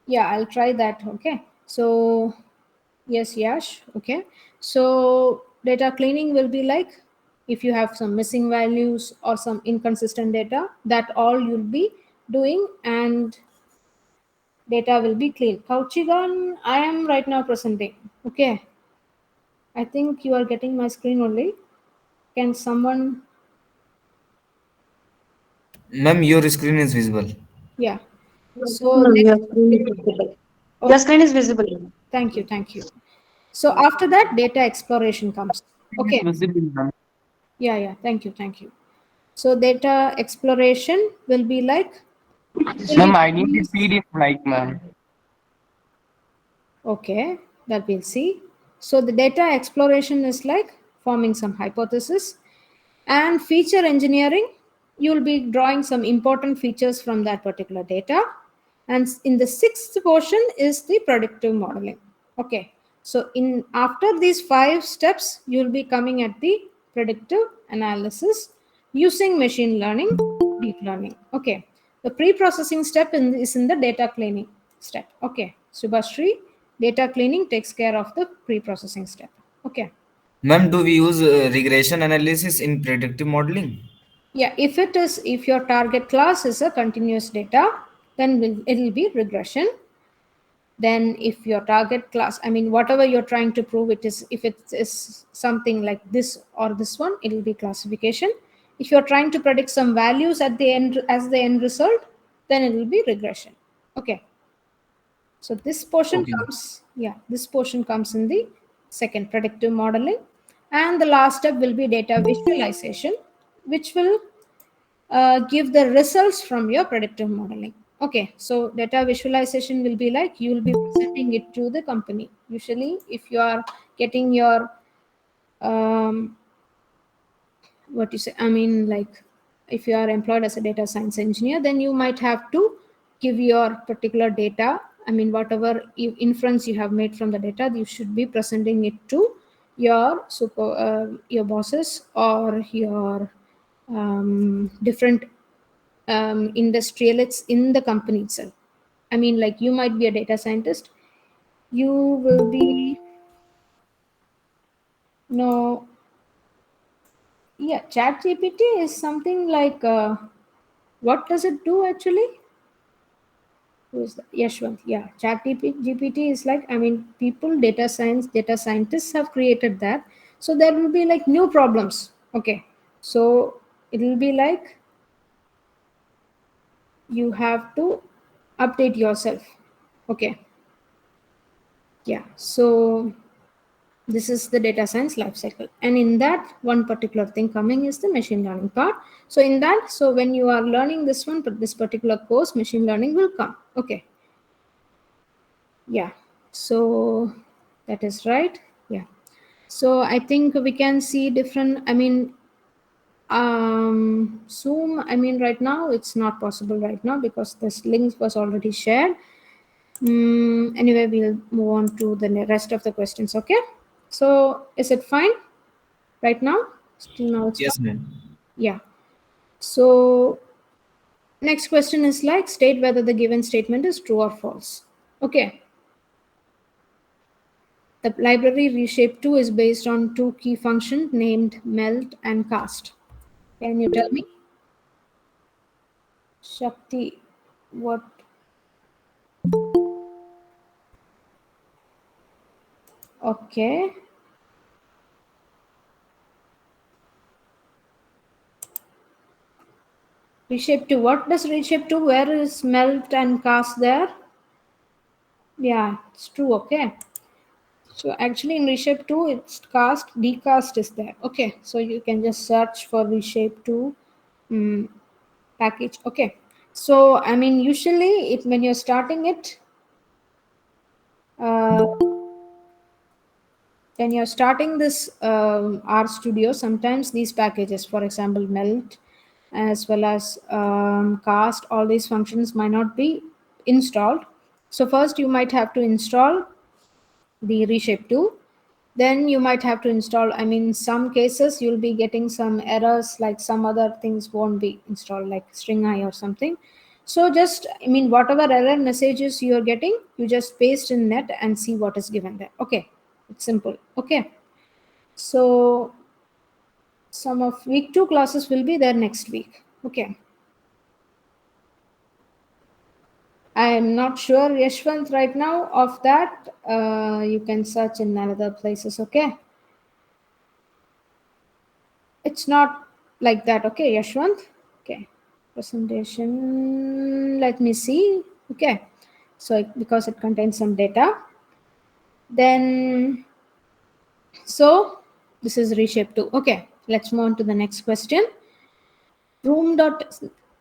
yeah, I'll try that. Okay. So yes, Yash. Okay. So data cleaning will be like if you have some missing values or some inconsistent data, that all you'll be doing, and data will be clean. Kauchigan, I am right now presenting. Okay. I think you are getting my screen only. Can someone, Ma'am, your screen is visible. yeah. So No, next, your screen is visible. Your okay, screen is visible. thank you, thank you. So after that, data exploration comes. Okay. Yeah, yeah, thank you, thank you. So data exploration will be like, will Ma'am, you I need please, a PDF like, ma'am. okay, that we'll see. So the data exploration is like forming some hypothesis, and feature engineering, you'll be drawing some important features from that particular data. And in the sixth portion is the predictive modeling. Okay, so in after these 5 steps, you'll be coming at the predictive analysis using machine learning, deep learning. Okay, the pre-processing step is in the data cleaning step. Okay, Subhashri, data cleaning takes care of the pre-processing step. Okay. Ma'am, do we use regression analysis in predictive modeling? Yeah, if your target class is a continuous data, then it'll be regression. Then if your target class, I mean whatever you're trying to prove, it is, if it is something like this or this one, it'll be classification. If you're trying to predict some values at the end as the end result, then it will be regression. Okay. So this portion Okay. comes, yeah, this portion comes in the second, predictive modeling. And the last step will be data visualization, which will give the results from your predictive modeling. Okay, so data visualization will be like you will be presenting it to the company. Usually, if you are getting your um, what you say, I mean, like if you are employed as a data science engineer, then you might have to give your particular data. I mean, whatever inference you have made from the data, you should be presenting it to your bosses or your different industrialists in the company itself. I mean, like you might be a data scientist, you will be no, yeah. Chat GPT is something like what does it do actually? Who is that? Yashwant. Yeah, Chat GPT is like, I mean, people, data scientists have created that. So there will be like new problems. Okay, so it will be like you have to update yourself. Okay, yeah. So this is the data science lifecycle, and in that one particular thing coming is the machine learning part. So in that, so when you are learning this one, but this particular course, machine learning will come. Okay, yeah. So that is right. Yeah. So I think we can see different, I mean, Zoom, I mean, right now it's not possible right now because this link was already shared. Anyway, we'll move on to the rest of the questions. Okay, so is it fine right now? Still now it's Yes, fine. ma'am. Yeah. So next question is like, state whether the given statement is true or false. Okay. The library reshape2 is based on two key functions named melt and cast. Can you tell me? Shakti, what? Okay. Reshape2. What does reshape2? Where is melt and cast there? Yeah, it's true. Okay. So actually in reshape 2, it's decast is there. Okay. So you can just search for reshape 2 package. Okay. So I mean, usually when you're starting it, uh, when you're starting this R Studio, sometimes these packages, for example, melt as well as cast, all these functions might not be installed. So first you might have to install the reshape 2. Then you might have to install, I mean, some cases you'll be getting some errors, like some other things won't be installed, like string I or something. So just, I mean, whatever error messages you're getting, you just paste in net and see what is given there. Okay, it's simple. Okay, so some of week 2 classes will be there next week. Okay, I am not sure, Yashwant, right now of that. You can search in other places. Okay, it's not like that. Okay, Yashwant. Okay, presentation, let me see. Okay, so because it contains some data, then so this is reshape 2. Okay, let's move on to the next question. Room dot,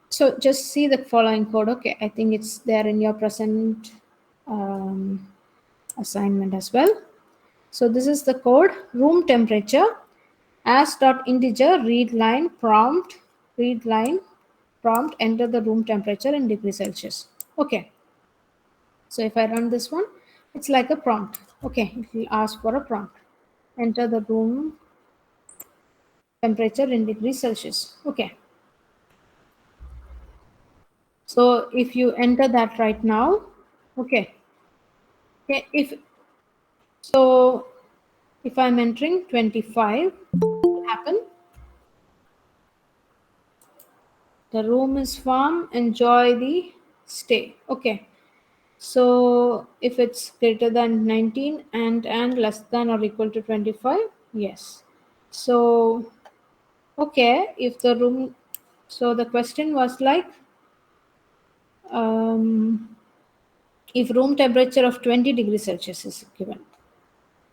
so just see the following code. Okay, I think it's there in your present assignment as well. So this is the code. Room temperature as dot integer read line prompt enter the room temperature in degrees Celsius. Okay, so if I run this one, it's like a prompt. Okay, it will ask for a prompt. Enter the room temperature in degrees Celsius. Okay, so if you enter that right now, okay, if so, if I'm entering 25, what will happen? The room is warm, enjoy the stay. Okay, so if it's greater than 19 and less than or equal to 25, yes. So okay, if the room, so the question was like, if room temperature of 20 degrees Celsius is given.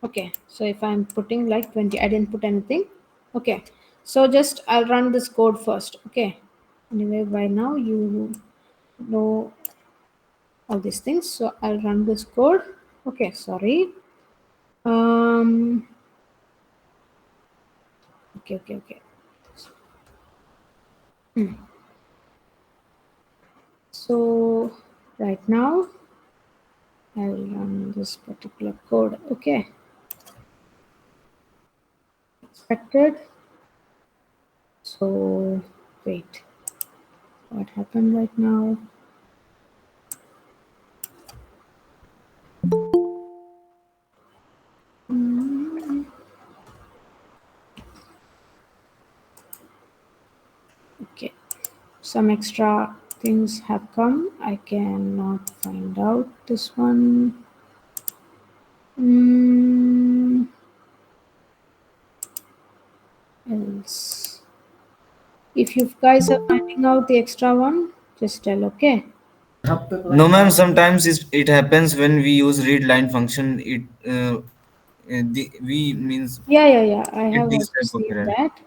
Okay, so if I'm putting like 20, I didn't put anything. Okay, so just I'll run this code first. Okay, anyway, by now you know all these things, so I'll run this code. Okay, sorry. Okay. So right now I'll run this particular code. Okay, expected. So wait, what happened right now? Okay, some extra things have come. I cannot find out this one. Else, if you guys are finding out the extra one, just tell. Okay. No, ma'am. Sometimes it happens when we use read line function. We means Yeah. I get have these also type of seen error. that.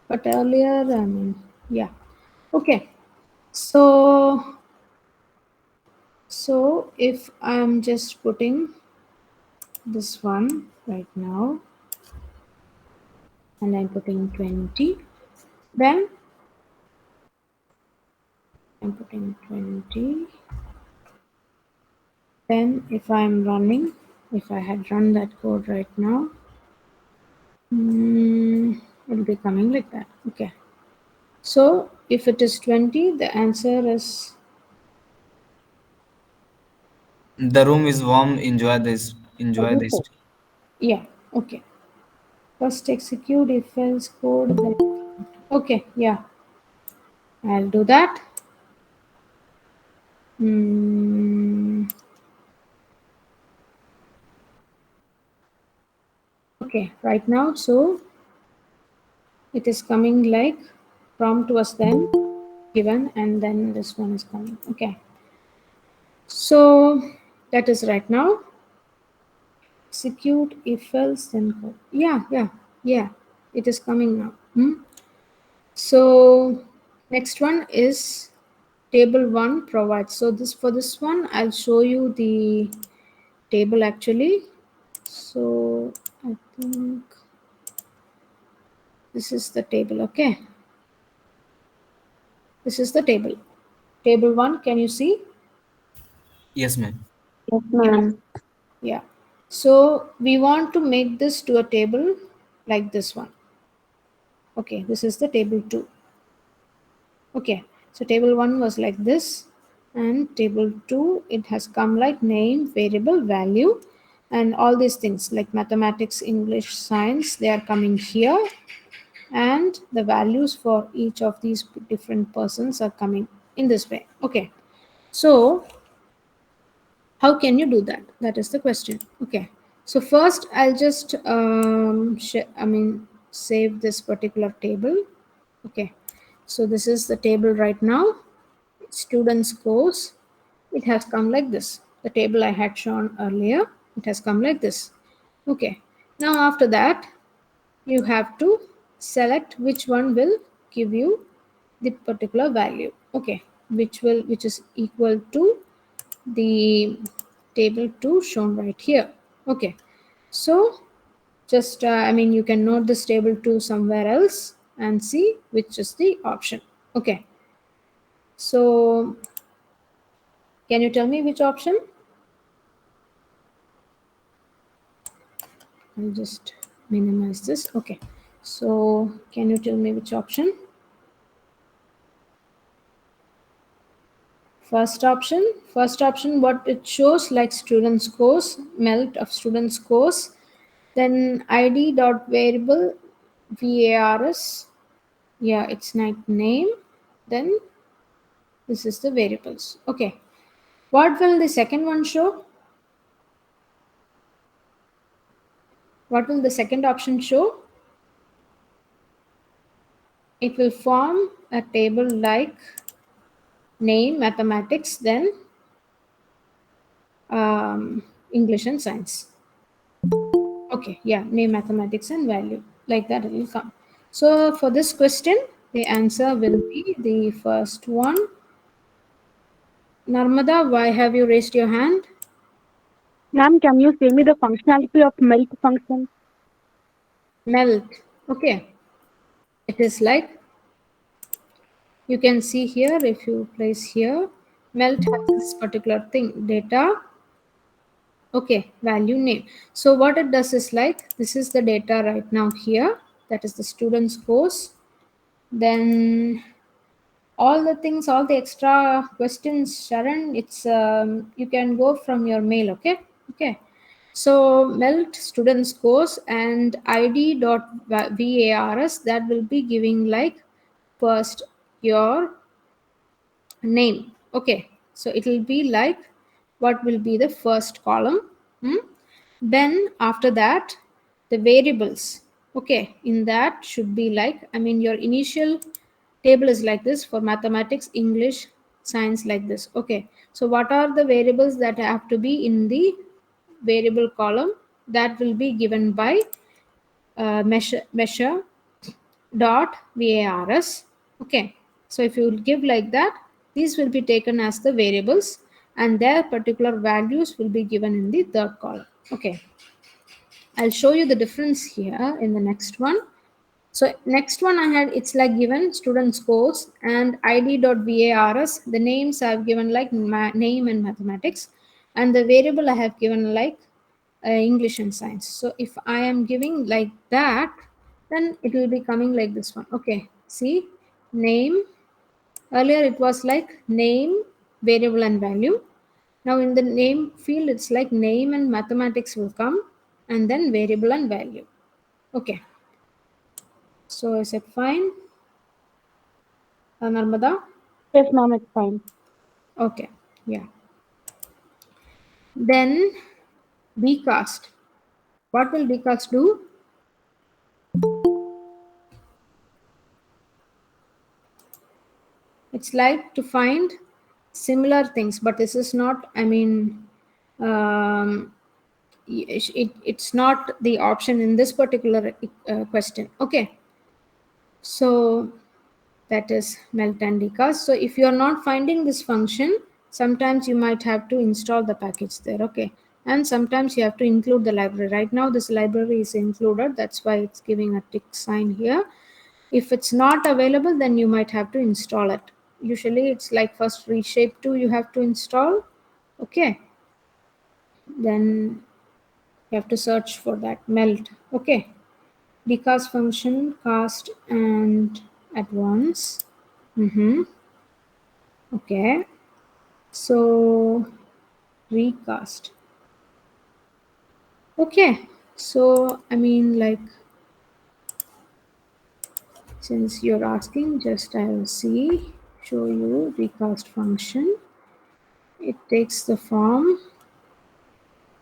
But earlier, I mean, yeah. Okay. So if I'm just putting this one right now and I'm putting 20, then I'm putting 20. Then if I'm running, if I had run that code right now, it'll be coming like that. Okay. So if it is 20, the answer is The room is warm. Enjoy this. Enjoy this. yeah. Okay. First execute if else code. Then okay. Yeah. I'll do that. Okay. Right now, so it is coming like prompt was then given and then this one is coming. Okay. So That is right now. Execute if else then code. Yeah. It is coming now. So next one is table 1 provides. So for this one, I'll show you the table actually. So I think this is the table. Okay, this is the table. Table 1, can you see? Yes, ma'am. Yes, ma'am. Yeah. So we want to make this to a table like this one. Okay, this is the table 2. Okay, so table 1 was like this, and table 2, it has come like name, variable, value, and all these things like mathematics, English, science, they are coming here, and the values for each of these different persons are coming in this way. Okay, so how can you do that? That is the question. Okay, so first I'll just save this particular table. Okay, so this is the table right now. Students course, it has come like this. The table I had shown earlier, it has come like this. Okay, now after that you have to select which one will give you the particular value. Okay, which is equal to the table 2 shown right here. Okay, so just you can note this table 2 somewhere else and see which is the option. Okay, so can you tell me which option? I'll just minimize this. Okay, so can you tell me which option? First option, what it shows like students course, melt of students course, then id dot variable vars, yeah, it's like name, then this is the variables. Okay, what will the second one show? What will the second option show? It will form a table like name, mathematics, then English and science. Okay, yeah, name, mathematics, and value. Like that it will come. So for this question, the answer will be the first one. Narmada, why have you raised your hand? Ma'am, can you say me the functionality of melt function? Melt. Okay, it is like you can see here, if you place here, melt has this particular thing, data, okay, value, name. So what it does is like, this is the data right now here, that is the student's course. Then all the things, all the extra questions, Sharon, it's you can go from your mail. Okay, so melt students course and id dot vars, that will be giving like first your name. Okay, so it will be like what will be the first column. Then after that the variables, okay, in that should be like, your initial table is like this for mathematics, English, science, like this. Okay, so what are the variables that have to be in the variable column? That will be given by measure dot vars. Okay, so if you give like that, these will be taken as the variables and their particular values will be given in the third column. Okay, I'll show you the difference here in the next one. So next one I had, it's like given student scores and id dot vars, the names I've given like name and mathematics, and the variable I have given like English and science. So if I am giving like that, then it will be coming like this one. Okay, see, name, earlier it was like name, variable, and value. Now in the name field, it's like name and mathematics will come, and then variable and value. Okay, so is it fine, Narmada? Yes, ma'am, it's fine. Okay, yeah. Then bcast. What will bcast do? It's like to find similar things, but this is not, it's not the option in this particular question. Okay, so that is melt and decast. So if you are not finding this function, sometimes you might have to install the package there. Okay, and sometimes you have to include the library. Right now this library is included, that's why it's giving a tick sign here. If it's not available, then you might have to install it. Usually it's like first reshape 2 you have to install. Okay, then you have to search for that melt. Okay, decast function, cast and advance. Okay, so recast. Okay, so I mean, like, since you're asking, just I will show you recast function. It takes the form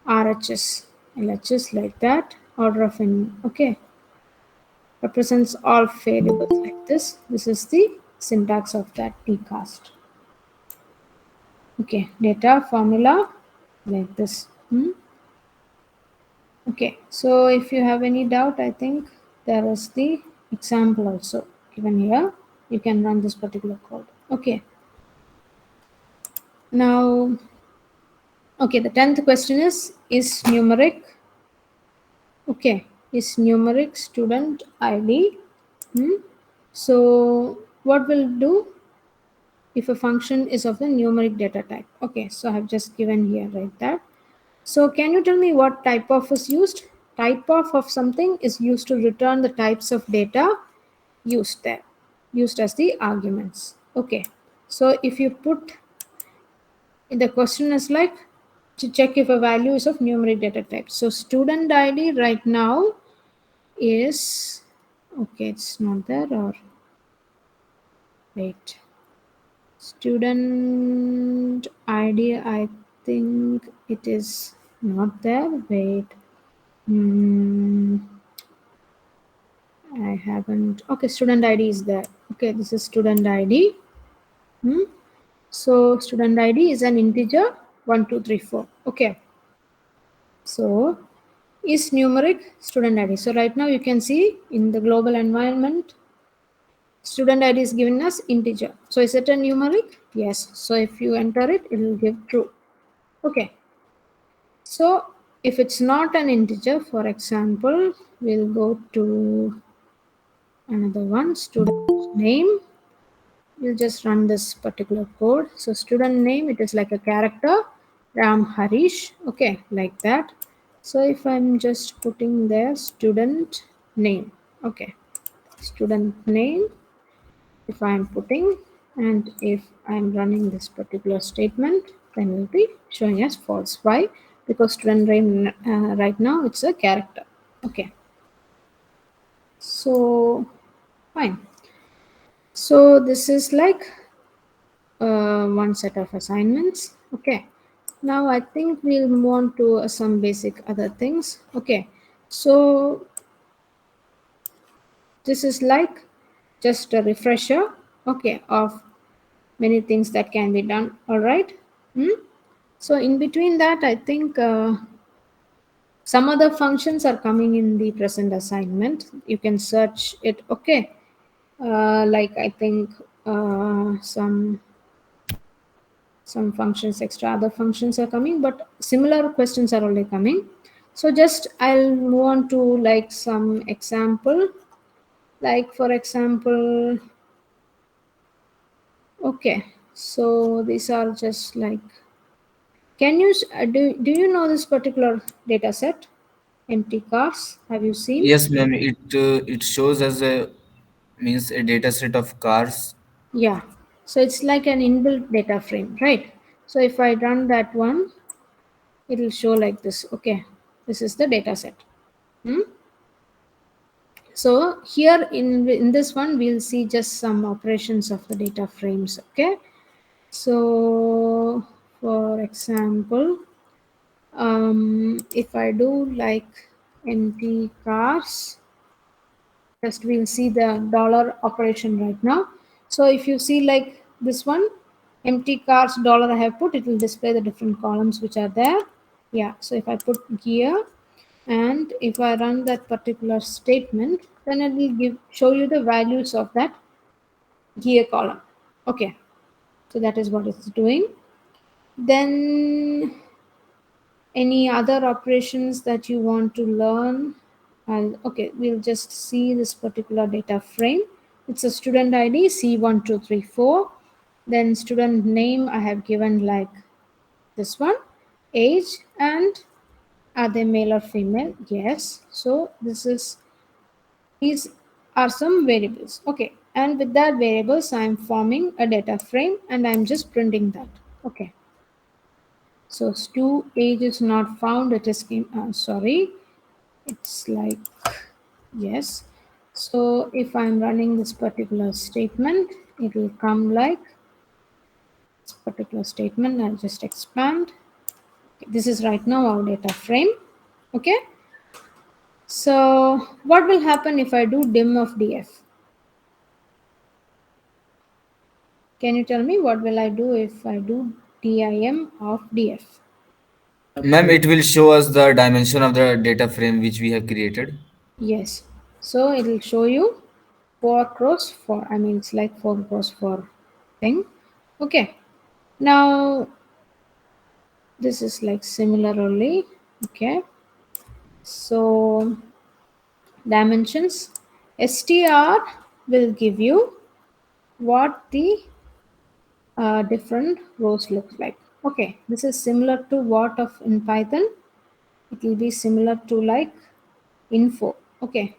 RHS, LHS like that, order of n. Okay, represents all variables like this. This is the syntax of that decast. Okay, data formula like this. Okay, so if you have any doubt, I think there is the example also given here. You can run this particular code. Okay, now, okay, the 10th question is numeric, okay, is numeric student ID. So what will do if a function is of the numeric data type? Okay, so I have just given here right that. So can you tell me what type of is used? Type of something is used to return the types of data used there, used as the arguments. Okay, so if you put, the question is like to check if a value is of numeric data type. So student ID right now is, okay, it's not there, or wait, student ID, I think it is not there. Wait, I haven't. Okay, student ID is there. Okay, this is student ID. So student ID is an integer 1, 2, 3, 4. Okay, so is numeric student ID. So right now you can see in the global environment, student ID is given as integer. So is it a numeric? Yes. So if you enter it, it will give true. Okay. So if it's not an integer, for example, we'll go to another one, student name. We'll just run this particular code. So student name, it is like a character, Ram Harish. Okay, like that. So if I'm just putting there student name, okay, student name, if I'm putting, and if I'm running this particular statement, then will be showing as false. Why? Because student name right now it's a character. Okay, so fine. So this is like one set of assignments. Okay, now I think we'll move on to some basic other things. Okay, so this is like just a refresher, okay, of many things that can be done. All right. So in between that, I think some other functions are coming in the present assignment. You can search it. Okay, like I think some functions, extra other functions are coming, but similar questions are already coming. So just I'll move on to like some example, like for example, okay, so these are just like, can you do you know this particular data set, empty cars? Have you seen? Yes, ma'am. It shows as a means a data set of cars. Yeah, so it's like an inbuilt data frame, right? So if I run that one, it will show like this. Okay, this is the data set. So here in this one, we'll see just some operations of the data frames. Okay, so for example, if I do like empty cars, just we'll see the dollar operation right now. So if you see like this one, empty cars dollar I have put, it will display the different columns which are there. Yeah, so if I put gear and if I run that particular statement, then it will show you the values of that gear column. Okay, so that is what it's doing. Then any other operations that you want to learn? And okay, we'll just see this particular data frame. It's a student ID C1234. Then student name I have given like this one, age, and are they male or female? Yes. So these are some variables. Okay, and with that variables I'm forming a data frame and I'm just printing that. Okay, so stu age is not found. It is sorry, it's like yes. So if I'm running this particular statement, it will come like this particular statement. I'll just expand. Okay, this is right now our data frame. Okay, so what will happen if I do dim of df? Can you tell me what will I do if I do dim of df? Ma'am, it will show us the dimension of the data frame which we have created. Yes. So it will show you 4 cross 4. I mean, it's like 4 cross 4 thing. Okay. Now, this is like similar only. Okay. So, dimensions. str will give you what the different rows looks like. Okay. This is similar to what of in Python. It will be similar to like info. Okay.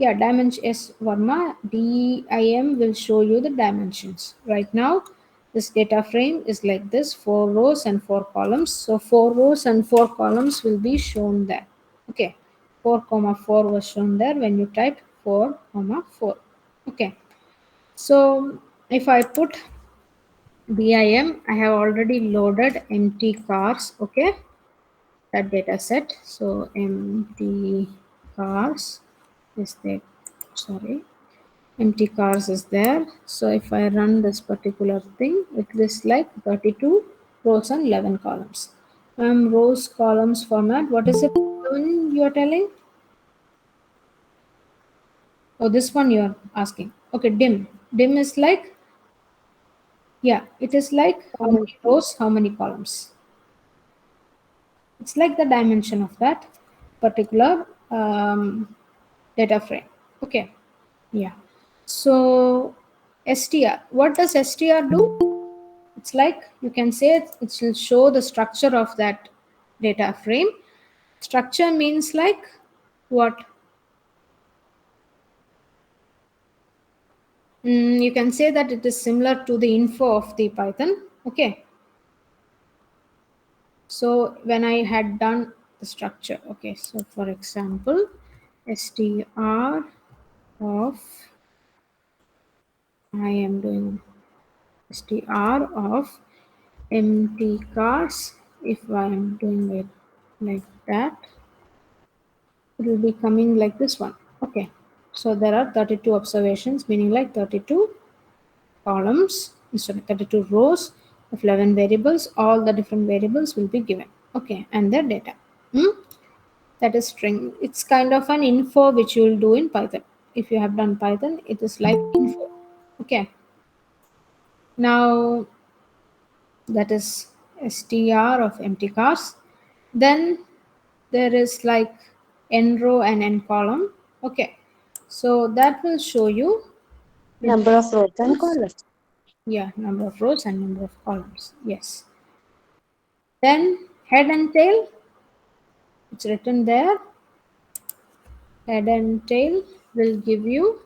Yeah, dimension S Varma DIM will show you the dimensions. Right now, this data frame is like this, 4 rows and 4 columns. So 4 rows and 4 columns will be shown there. Okay, 4 comma 4 was shown there when you type 4 comma 4. Okay, so if I put DIM, I have already loaded empty cars. Okay, that data set. So empty cars is there. Sorry, empty cars is there. So if I run this particular thing, it is like 32 rows and 11 columns. Rows columns format. What is it you are telling? Oh, this one you are asking. Okay, dim. Dim is like, yeah, it is like how many rows, how many columns. It's like the dimension of that particular data frame. Okay, yeah. So str, what does str do? It's like you can say it will show the structure of that data frame. Structure means like what? You can say that it is similar to the info of the Python. Okay. So when I had done the structure, okay. So for example, str of I am doing str of empty cars. If I am doing it like that, it will be coming like this one. Okay, so there are 32 observations, meaning like 32 columns instead of 32 rows of 11 variables. All the different variables will be given. Okay, and their data. That is string. It's kind of an info which you will do in Python. If you have done Python, it is like info. Okay, now that is str of empty cars. Then there is like n row and n column. Okay, so that will show you the Number of rows and columns. yeah, number of rows and number of columns. Yes. Then head and tail, it's written there. Head and tail will give you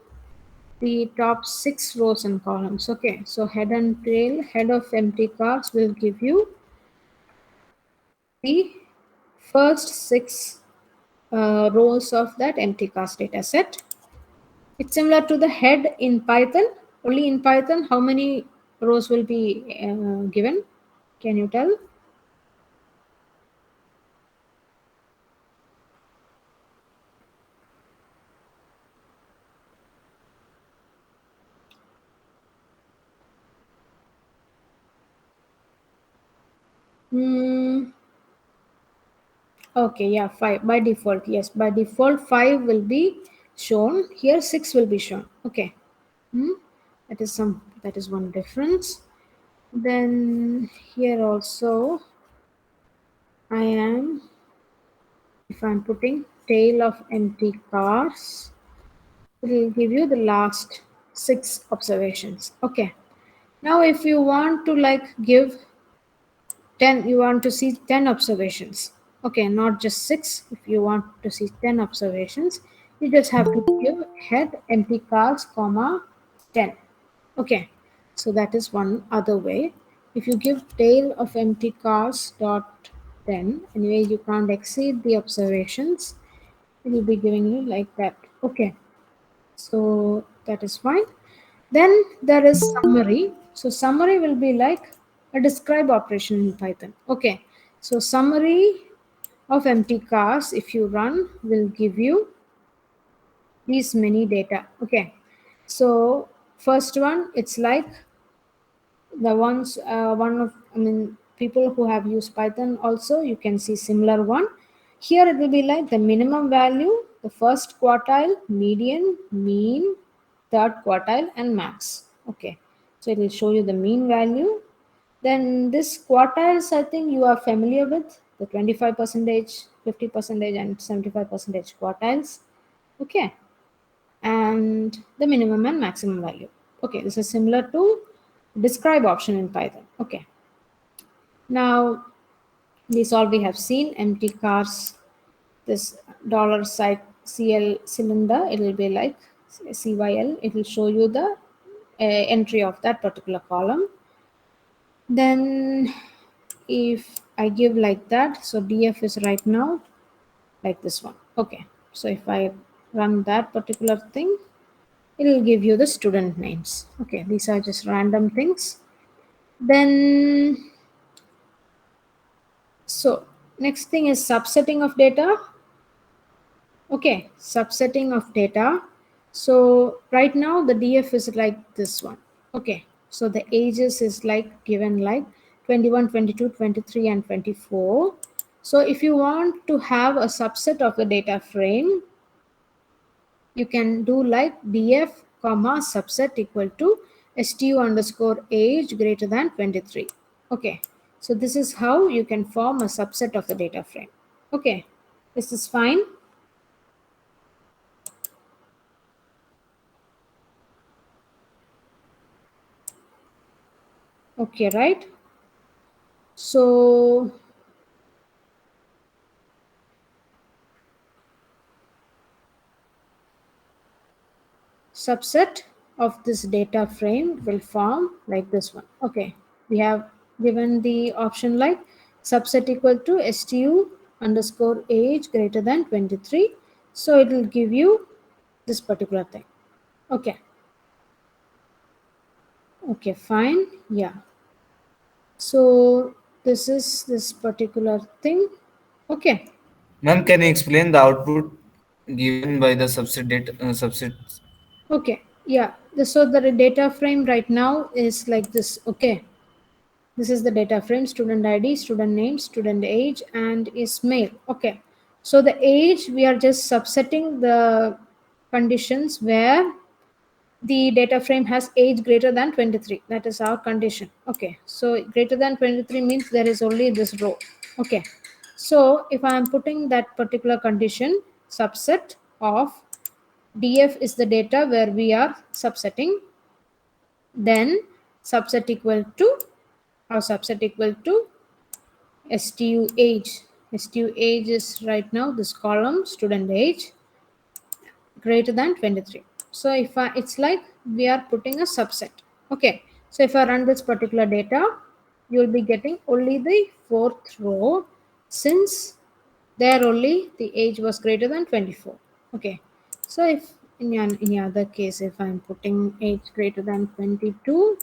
the top 6 rows and columns. Okay, so head and tail, head of empty cars will give you the first 6 rows of that empty cars data set. It's similar to the head in Python. Only in Python, how many rows will be given? Can you tell? Hmm, Okay, yeah, 5 by default. Yes, by default 5 will be shown. Here 6 will be shown. Okay. Hmm? That is one difference. Then here also I am, if I'm putting tail of empty cars, it will give you the last 6 observations. Okay. Now if you want to like give 10, you want to see 10 observations. Okay, not just 6. If you want to see 10 observations, you just have to give head empty cars comma 10. Okay, so that is one other way. If you give tail of empty cars dot 10, anyway you can't exceed the observations, it will be giving you like that. Okay, so that is fine. Then there is summary. So summary will be like a describe operation in Python. Okay, so summary of empty cars, if you run, will give you these many data. Okay, so first one, it's like the ones one of, I mean, people who have used Python also, you can see similar one. Here it will be like the minimum value, the first quartile, median, mean, third quartile, and max. Okay, so it will show you the mean value. Then this quartiles, I think you are familiar with the 25 percentage, 50 percentage, and 75 percentage quartiles. Okay, and the minimum and maximum value. Okay, this is similar to describe option in Python. Okay, now this all we have seen. Empty cars, this dollar sign CL cylinder, it will be like CYL, it will show you the entry of that particular column. Then if I give like that, so DF is right now like this one. Okay, so if I run that particular thing, it will give you the student names. Okay, these are just random things. Then so next thing is subsetting of data. Okay, subsetting of data. So right now the DF is like this one. Okay, so the ages is like given like 21, 22, 23, and 24. So if you want to have a subset of the data frame, you can do like df comma subset equal to stu underscore age greater than 23. Okay, so this is how you can form a subset of the data frame. Okay, this is fine. Okay, right? So subset of this data frame will form like this one. Okay, we have given the option like subset equal to stu underscore age greater than 23. So it will give you this particular thing. Okay. Okay, fine. Yeah. So this is this particular thing. Okay. Ma'am, can you explain the output given by the subset data subsets? Okay. Yeah. So the data frame right now is like this. Okay. This is the data frame, student ID, student name, student age, and is male. Okay. So the age, we are just subsetting the conditions where the data frame has age greater than 23. That is our condition. Okay. So greater than 23 means there is only this row. Okay. So if I am putting that particular condition, subset of df is the data where we are subsetting, then subset equal to, or subset equal to stu age. Stu age is right now this column, student age greater than 23. So if it's like we are putting a subset. Okay, so if I run this particular data, you will be getting only the fourth row, since there only the age was greater than 24. Okay, so if in any other case, if I'm putting age greater than 22,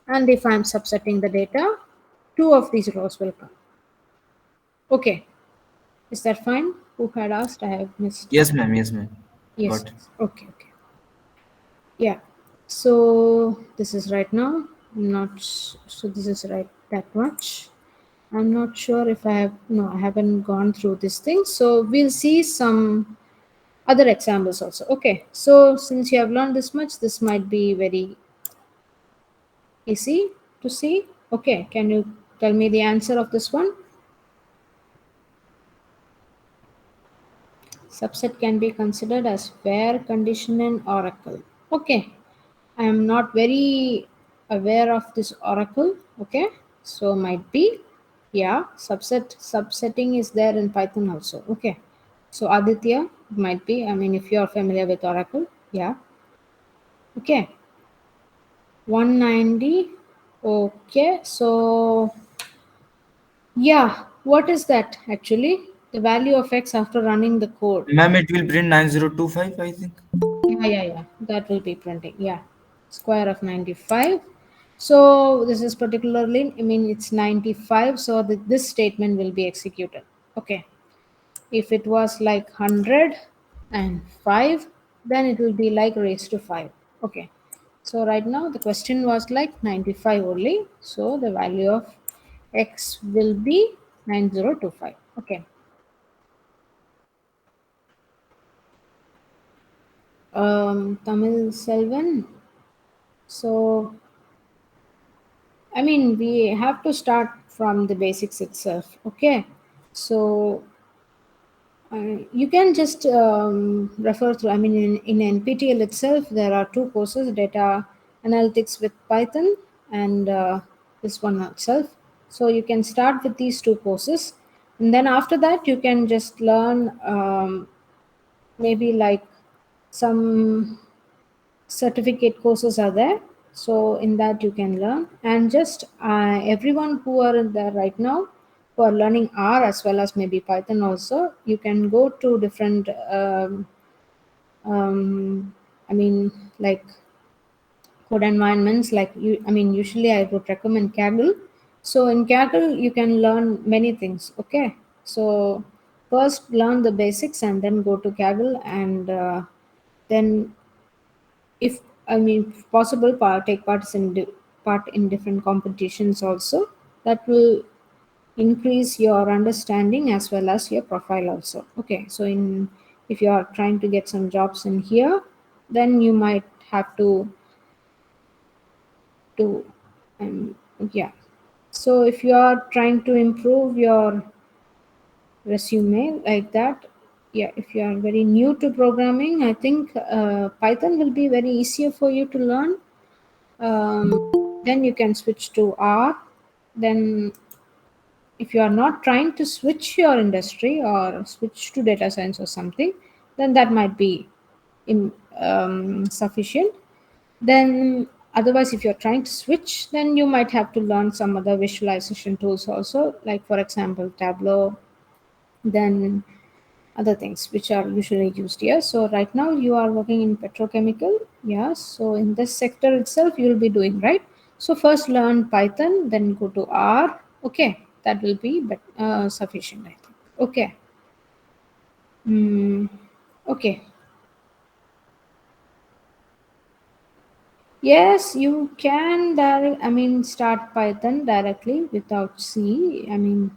and if I'm subsetting the data, two of these rows will come. Okay, is that fine? Who had asked? I have missed. Yes, ma'am. Yes, ma'am. Yes. Got it. Okay. Okay. Yeah. So this is right now. Not so. This is right that much. I'm not sure if I have, no, I haven't gone through this thing. So we'll see some other examples also. Okay, so since you have learned this much, this might be very easy to see. Okay, can you tell me the answer of this one? Subset can be considered as where condition in oracle. Okay, I am not very aware of this oracle. Okay, so might be, yeah, subsetting is there in Python also. Okay, so Aditya, might be, I mean, if you are familiar with oracle, yeah. Okay, 190. Okay, so yeah, what is that actually? The value of x after running the code. Ma'am, it will print 9025, I think. Yeah. That will be printing. Yeah, square of 95. So this is particularly, I mean, it's 95. So this statement will be executed. Okay. If it was like 105, then it will be like raised to 5. Okay. So right now the question was like 95 only. So the value of x will be 9025. Okay. Tamil Selvan. So I mean, we have to start from the basics itself. Okay. So you can just refer through, I mean, in NPTEL itself, there are two courses, data analytics with Python and this one itself. So you can start with these two courses. And then after that, you can just learn maybe like some certificate courses are there, so in that you can learn. And just everyone who are in there right now who are learning R as well as maybe Python also, you can go to different I mean, like code environments, like you, I mean, usually I would recommend Kaggle. So in Kaggle you can learn many things. Okay, so first learn the basics and then go to Kaggle, and then if, I mean, if possible, take part in different competitions also. That will increase your understanding as well as your profile also. Okay, so in, if you are trying to get some jobs in here, then you might have to do, yeah. So if you are trying to improve your resume like that, yeah, if you are very new to programming, I think Python will be very easier for you to learn. Then you can switch to R. Then if you are not trying to switch your industry or switch to data science or something, then that might be sufficient. Then otherwise, if you're trying to switch, then you might have to learn some other visualization tools also, like for example Tableau, then other things which are usually used here. So right now you are working in petrochemical. Yeah, so in this sector itself you will be doing, right? So first learn Python, then go to R. Okay, that will be sufficient, I think. Okay. Okay. Yes, you can I mean, start Python directly without C. I mean,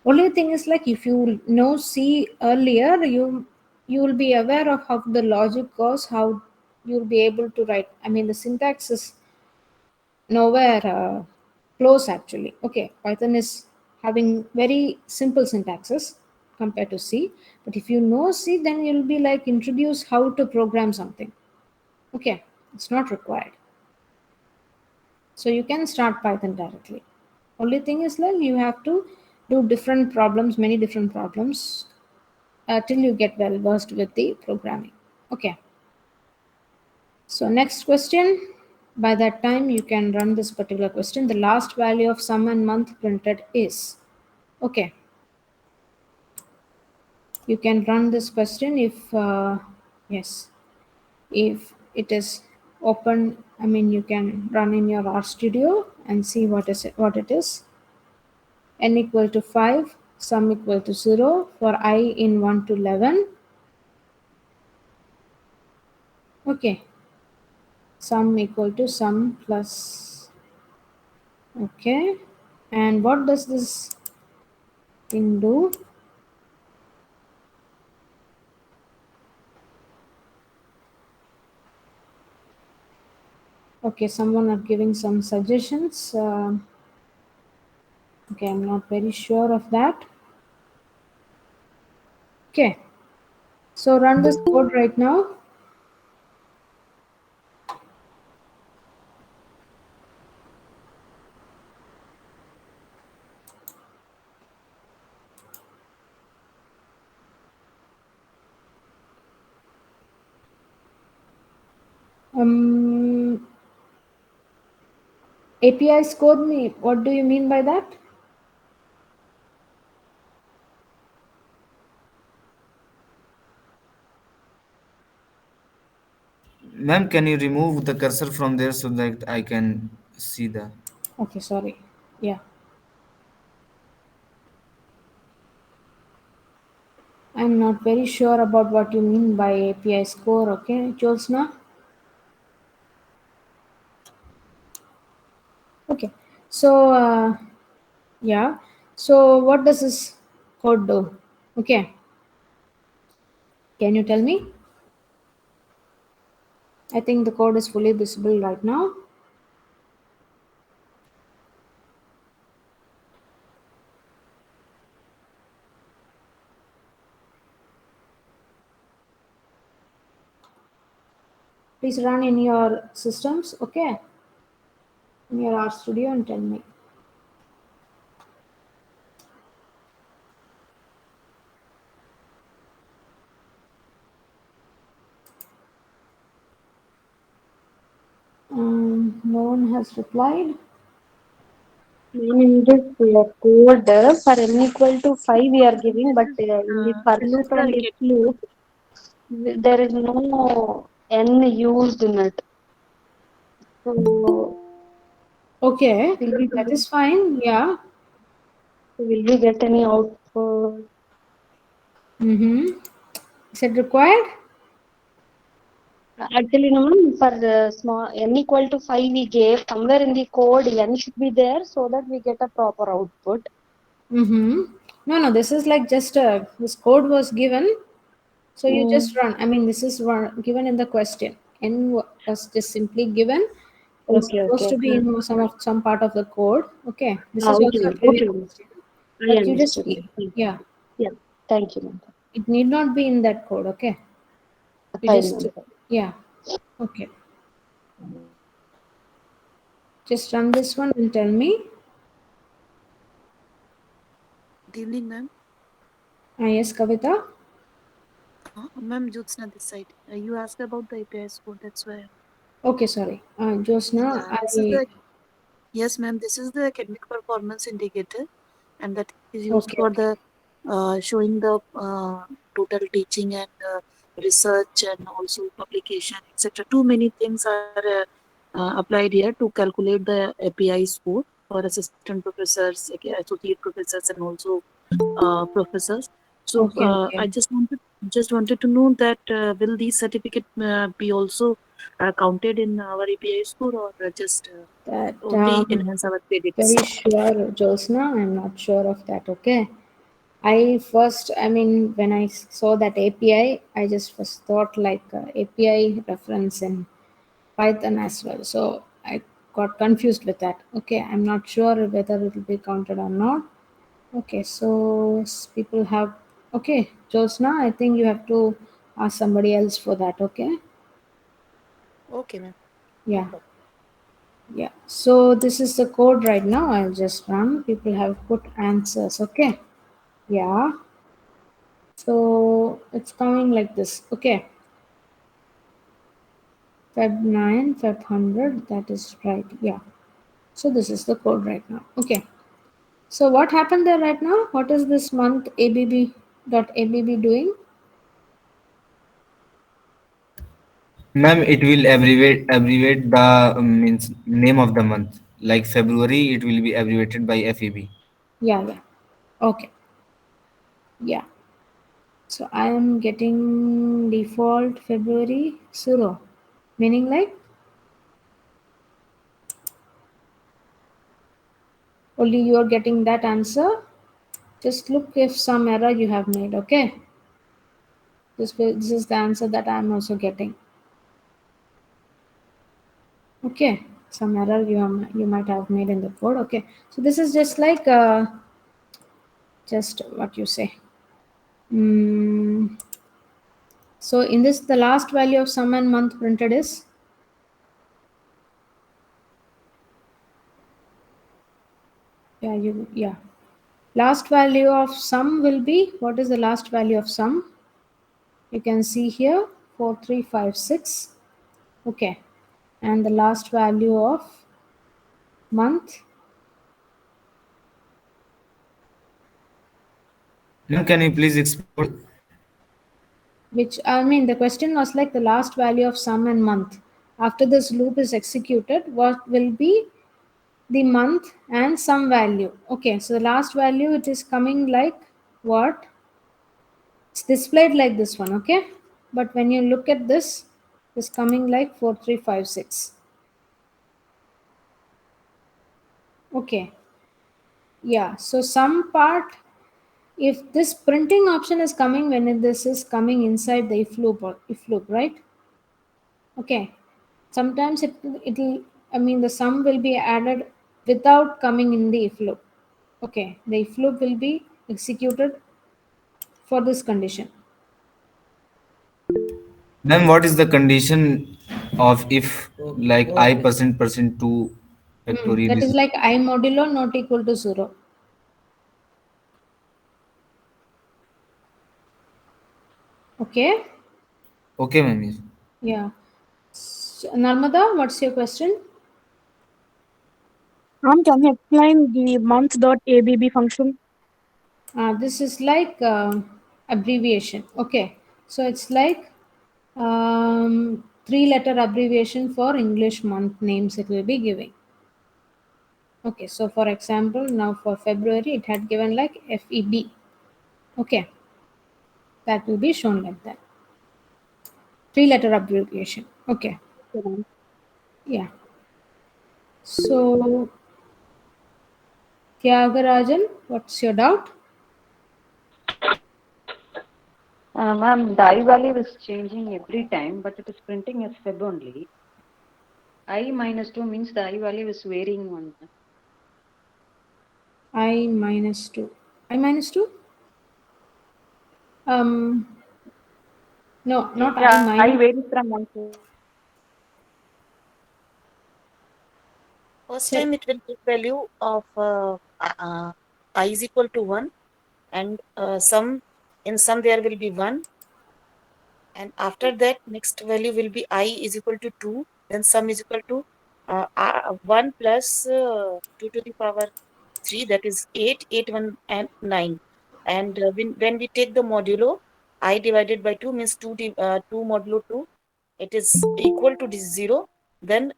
only thing is like if you know C earlier, you will be aware of how the logic goes, how you'll be able to write. I mean, the syntax is nowhere close actually. Okay, Python is having very simple syntaxes compared to C. But if you know C, then you'll be like introduce how to program something. Okay, it's not required. So you can start Python directly. Only thing is like you have to do different problems, many different problems, till you get well versed with the programming. Okay. So next question. By that time, you can run this particular question. The last value of sum and month printed is. Okay. You can run this question if, yes, if it is open. I mean, you can run in your R Studio and see what it is. N equal to 5, sum equal to 0 for I in 1 to 11. Okay, sum equal to sum plus, okay, and what does this Hindu. Okay, someone are giving some suggestions. Okay, I'm not very sure of that. Okay, so run this code right now. Um, API code me. What do you mean by that? Ma'am, can you remove the cursor from there so that I can see the? Okay, sorry. Yeah, I'm not very sure about what you mean by API score. Okay, Jyotsna. Okay, so yeah, so what does this code do? Okay, can you tell me? I think the code is fully visible right now. Please run in your systems, okay? In your R Studio and tell me. No one has replied. In this code, for n equal to 5 we are giving, but in the for loop and if loop, there is no n used in it. So Okay, will we that get, is fine. Yeah. will we get any output? Mm-hmm. Is it required? Actually, no, ma'am, for small n equal to 5 we gave somewhere in the code n should be there so that we get a proper output. Mm-hmm. No, this is like just this code was given. So you just run. I mean, this is given in the question. N was just simply given. It was Okay, supposed okay. to be in some part of the code. Okay, this is Okay, also a ma'am. previous Okay, ma'am. question. I But you just understood, ma'am. yeah, Yeah, thank you, ma'am. it need not be in that code. Okay, you Fine, just ma'am. yeah. Okay, just run this one and tell me. Good evening, ma'am. Yes, Kavita. Ma'am, Jyotsna this side. You asked about the API score, that's why. Okay, sorry. Josna, Yeah, this is I the yes, ma'am. This is the academic performance indicator, and that is used for okay, the okay. showing the total teaching and research and also publication, etc. Too many things are applied here to calculate the API score for assistant professors, associate professors, and also professors. So Okay, I okay. just wanted to know that will these certificate be also counted in our API score or just That only enhance our credits? very sure, Josna. I'm not sure of that. Okay. I mean, when I saw that API, I just first thought like API reference in Python as well. So I got confused with that. Okay, I'm not sure whether it will be counted or not. Okay, so people have. Okay, Josna, I think you have to ask somebody else for that. Okay. Okay, ma'am. No Yeah. problem. Yeah. So this is the code right now. I'll just run. People have put answers. Okay. Yeah. So it's coming like this. Okay. Feb 9, Feb 100. That is right. Yeah. So this is the code right now. Okay. So what happened there right now? What is this month ABB doing? Ma'am, it will abbreviate the means name of the month. Like February, it will be abbreviated by FEB. Yeah. Yeah. Okay. Yeah. So I am getting default February 0. Meaning like only you are getting that answer. Just look if some error you have made. Okay, this is the answer that I'm also getting. Okay, some error you might have made in the code. Okay, so this is just like just what you say. So in this, the last value of sum and month printed is yeah. Last value of sum will be, what is the last value of sum? You can see here 4356. Okay, and the last value of month, Ma'am, can you please explore? which I mean the question was like the last value of sum and month. After this loop is executed, what will be the month and some value? Okay, so the last value, it is coming like what? It's displayed like this one. Okay, but when you look at this, it's coming like 4356. Okay, yeah, so some part, if this printing option is coming when this is coming inside the if loop, or if loop, right? Okay, sometimes it'll, I mean the sum will be added without coming in the if loop. Okay, the if loop will be executed for this condition. Ma'am, what is the condition of if like I Okay. percent two factorial That is is like I modulo not equal to 0. Okay, okay, ma'am. Yes. yeah. Narmada, what's your question? Can you explain the month.abb function? This is like abbreviation. Okay, so it's like 3-letter abbreviation for English month names it will be giving. Okay, so for example, now for February it had given like FEB. Okay, that will be shown like that. 3-letter abbreviation. Okay, Okay, ma'am. yeah. So, Tyagarajan, what's your doubt? Ma'am, the I value is changing every time, but it is printing as Feb only. I minus 2 means the I value is varying one. I minus 2. I minus 2? Um, no, not I Yeah, I minus. varies from 1 to. First Sorry. time it will give value of I is equal to 1, and some in some there will be 1, and after that next value will be I is equal to 2, then sum is equal to 1 plus 2 to the power 3, that is 8, 8, 1 and 9. And when we take the modulo, I divided by 2 means 2 modulo 2, it is equal to this 0. Then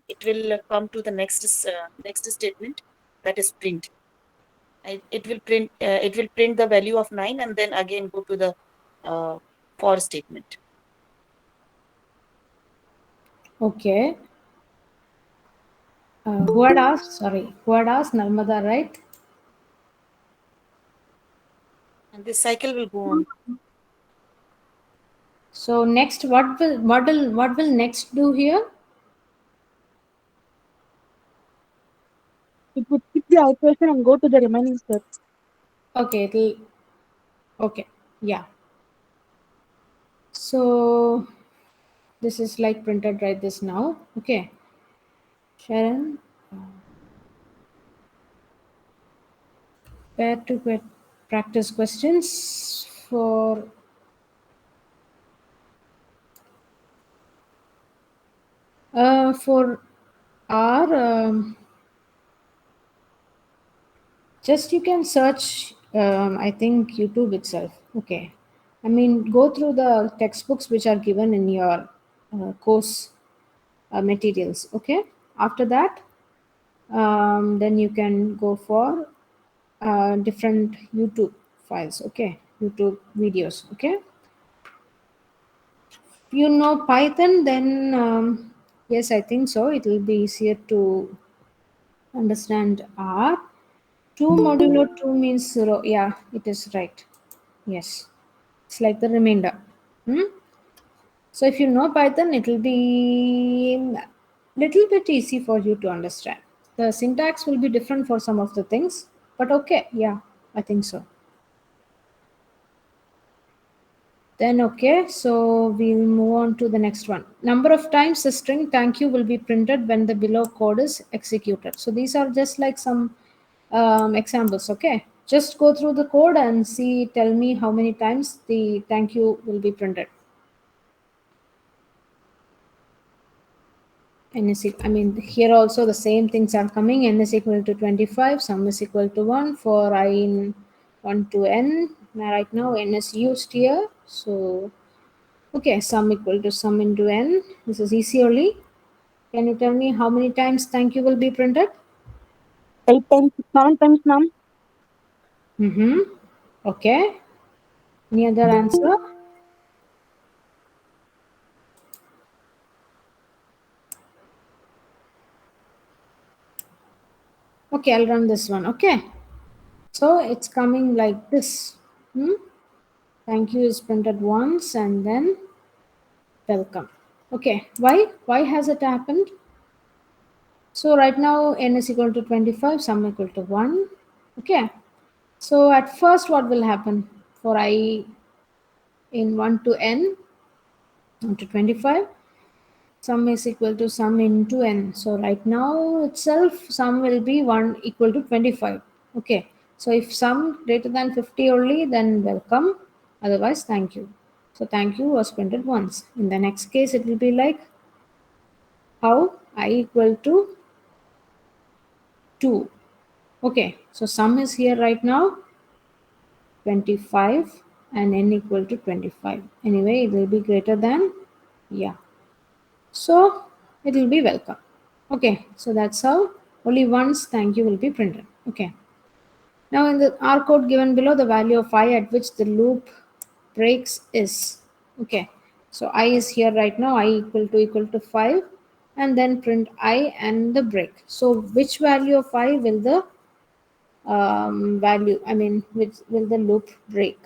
it will come to the next statement, that is print. It will print the value of 9 and then again go to the uh, for statement. Okay. Who had asked? Sorry. Who had asked? Narmada, right? And this cycle will go on. So next, what will next do here? It would skip the iteration and go to the remaining steps. Okay, it'll. Okay, yeah. So this is like printed right this now. Okay, Sharon, where to practice questions for our just you can search I think YouTube itself. Okay, I mean go through the textbooks which are given in your course materials. Okay, after that then you can go for different YouTube files. Okay, YouTube videos. Okay, if you know Python, then yes, I think so it will be easier to understand R. 2 modulo 2 means 0. Yeah, it is right. Yes. It's like the remainder. Hmm? So if you know Python, it will be little bit easy for you to understand. The syntax will be different for some of the things, but okay, yeah, I think so. Then okay, so we'll move on to the next one. Number of times the string thank you will be printed when the below code is executed. So these are just like some examples, okay? Just go through the code and see, tell me how many times the thank you will be printed. N is I mean, here also the same things are coming. N is equal to 25, sum is equal to 1 for I in 1 to n. Now, right now, n is used here. So, okay, sum equal to sum into n. This is easy only. Can you tell me how many times thank you will be printed? 8 times, 7 times, ma'am. Mm-hmm. Okay. Any other answer? Okay, I'll run this one. Okay. So it's coming like this. Thank you is printed once and then welcome. Okay. Why has it happened? So right now n is equal to 25, sum equal to 1. Okay. So at first what will happen for I in 1 to n to 25? Sum is equal to sum into n. So right now itself sum will be 1 equal to 25. Okay. So if sum greater than 50 only, then welcome. Otherwise, thank you. So thank you was printed once. In the next case, it will be like how I equal to 2. Okay. So sum is here right now 25 and n equal to 25. Anyway, it will be greater than, yeah. So it will be welcome. Okay, so that's how only once thank you will be printed. Okay. Now in the R code given below, the value of I at which the loop breaks is. Okay. So I is here right now, I equal to 5 and then print I and the break. So which value of I will the value, I mean, which will the loop break?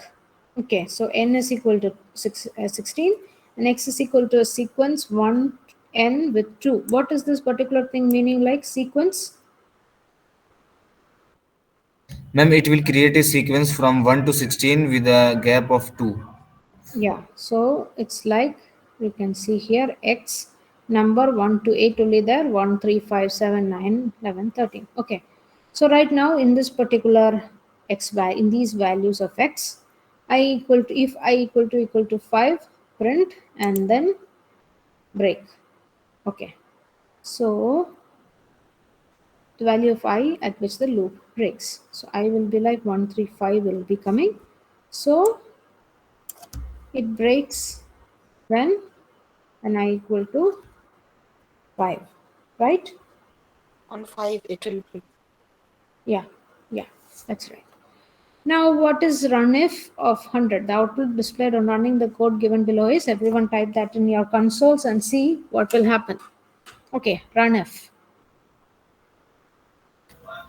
Okay, so n is equal to 16 and x is equal to a sequence 1 n with 2. What is this particular thing meaning like sequence? Ma'am, it will create a sequence from 1 to 16 with a gap of 2. Yeah, so it's like you can see here x number 1 to 8 only there 1, 3, 5, 7, 9, 11, 13. Okay, so right now in this particular x value, in these values of x, I equal to, if I equal to 5, print and then break. Okay, so the value of I at which the loop breaks. So I will be like 135 will be coming. So it breaks when I equal to 5, right? On 5, it will be. Yeah, yeah, that's right. Now, what is runif of 100? The output displayed on running the code given below is, everyone type that in your consoles and see what will happen. Okay, runif.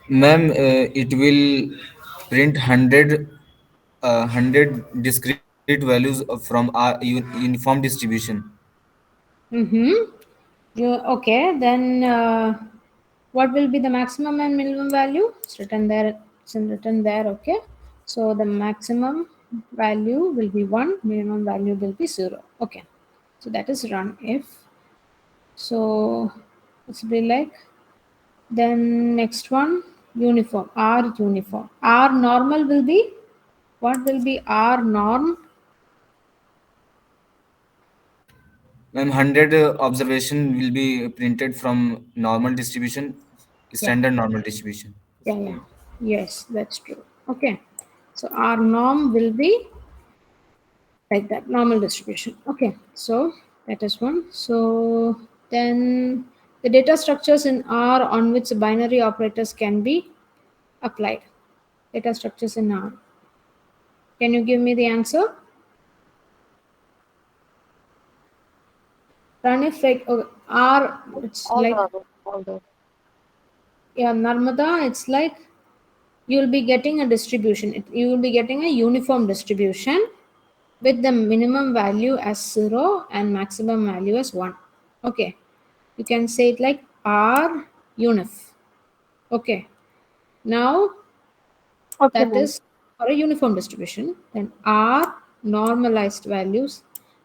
Ma'am, it will print 100 discrete values from our uniform distribution. Mm-hmm. Okay, then what will be the maximum and minimum value? It's written there. It's written there. Okay. So the maximum value will be 1, minimum value will be 0. Okay. So that is run if. So it's be like, then next one, uniform, R uniform. R normal will be, what will be R norm? Ma'am, 100 observation will be printed from normal distribution, Yeah. standard normal distribution. Yeah, yeah. Yes, that's true. Okay. So our norm will be like that, normal distribution. Okay. So that is one. So then the data structures in R on which binary operators can be applied. Data structures in R. Can you give me the answer? Run if like R, it's All like, the, all the. yeah, Narmada, it's like you'll be getting a distribution. You will be getting a uniform distribution with the minimum value as 0 and maximum value as 1. Okay, you can say it like R unif. Okay, now Okay, that ma'am. is for a uniform distribution. Then R normalized values,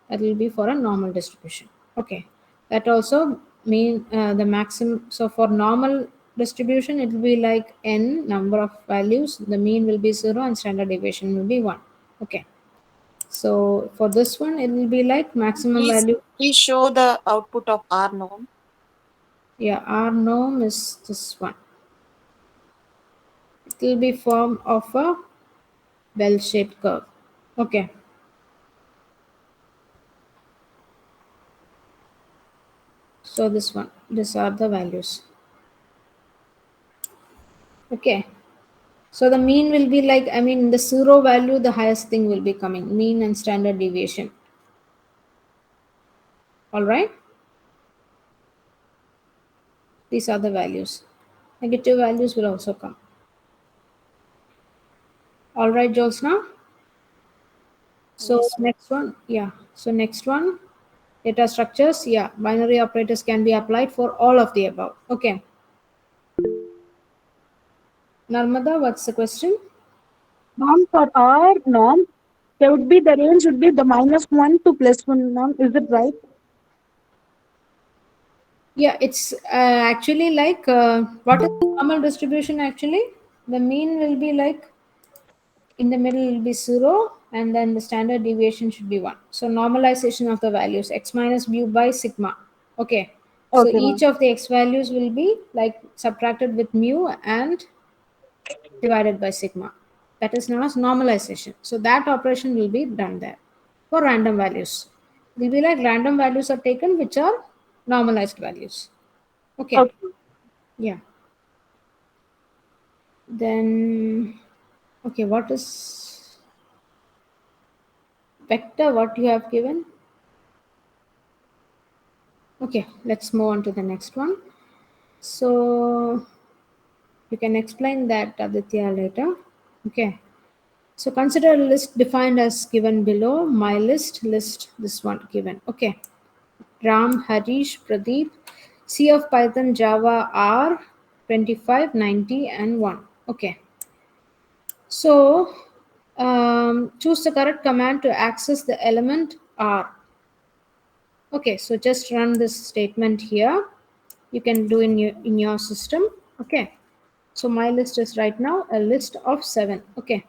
that will be for a normal distribution. Okay, that also mean the maximum. So for normal distribution, it will be like n number of values. The mean will be 0 and standard deviation will be 1. Okay, so for this one, it will be like maximum Please, value. please show the output of R norm. Yeah, R norm is this one. It will be form of a bell-shaped curve. Okay. So this one, these are the values. Okay. So the mean will be like, I mean, the 0 value, the highest thing will be coming, mean and standard deviation. All right. These are the values. Negative values will also come. All right, Jolsna. So Yes, ma'am. next one, yeah. So next one, data structures, yeah. Binary operators can be applied for all of the above. Okay. Narmada, what's the question? Ma'am, for our norm, there would be the range would be the -1 to +1, ma'am. Is it right? Yeah, it's actually like what is normal distribution actually? The mean will be like in the middle will be 0 and then the standard deviation should be 1. So normalization of the values x minus mu by sigma. Okay. So Okay, each ma'am. of the x values will be like subtracted with mu and divided by sigma. That is known as normalization. So that operation will be done there for random values. It will be like random values are taken which are normalized values. Okay. Okay. Yeah. Then, okay, what is vector? What you have given? Okay, let's move on to the next one. So, you can explain that Aditya later. Okay. So consider a list defined as given below. My list, this one given. Okay. Ram, Harish, Pradeep, C of Python, Java, R, 25, 90, and 1. Okay. So choose the correct command to access the element R. Okay, so just run this statement here. You can do in your system. Okay. So my list is right now a list of 7. Okay.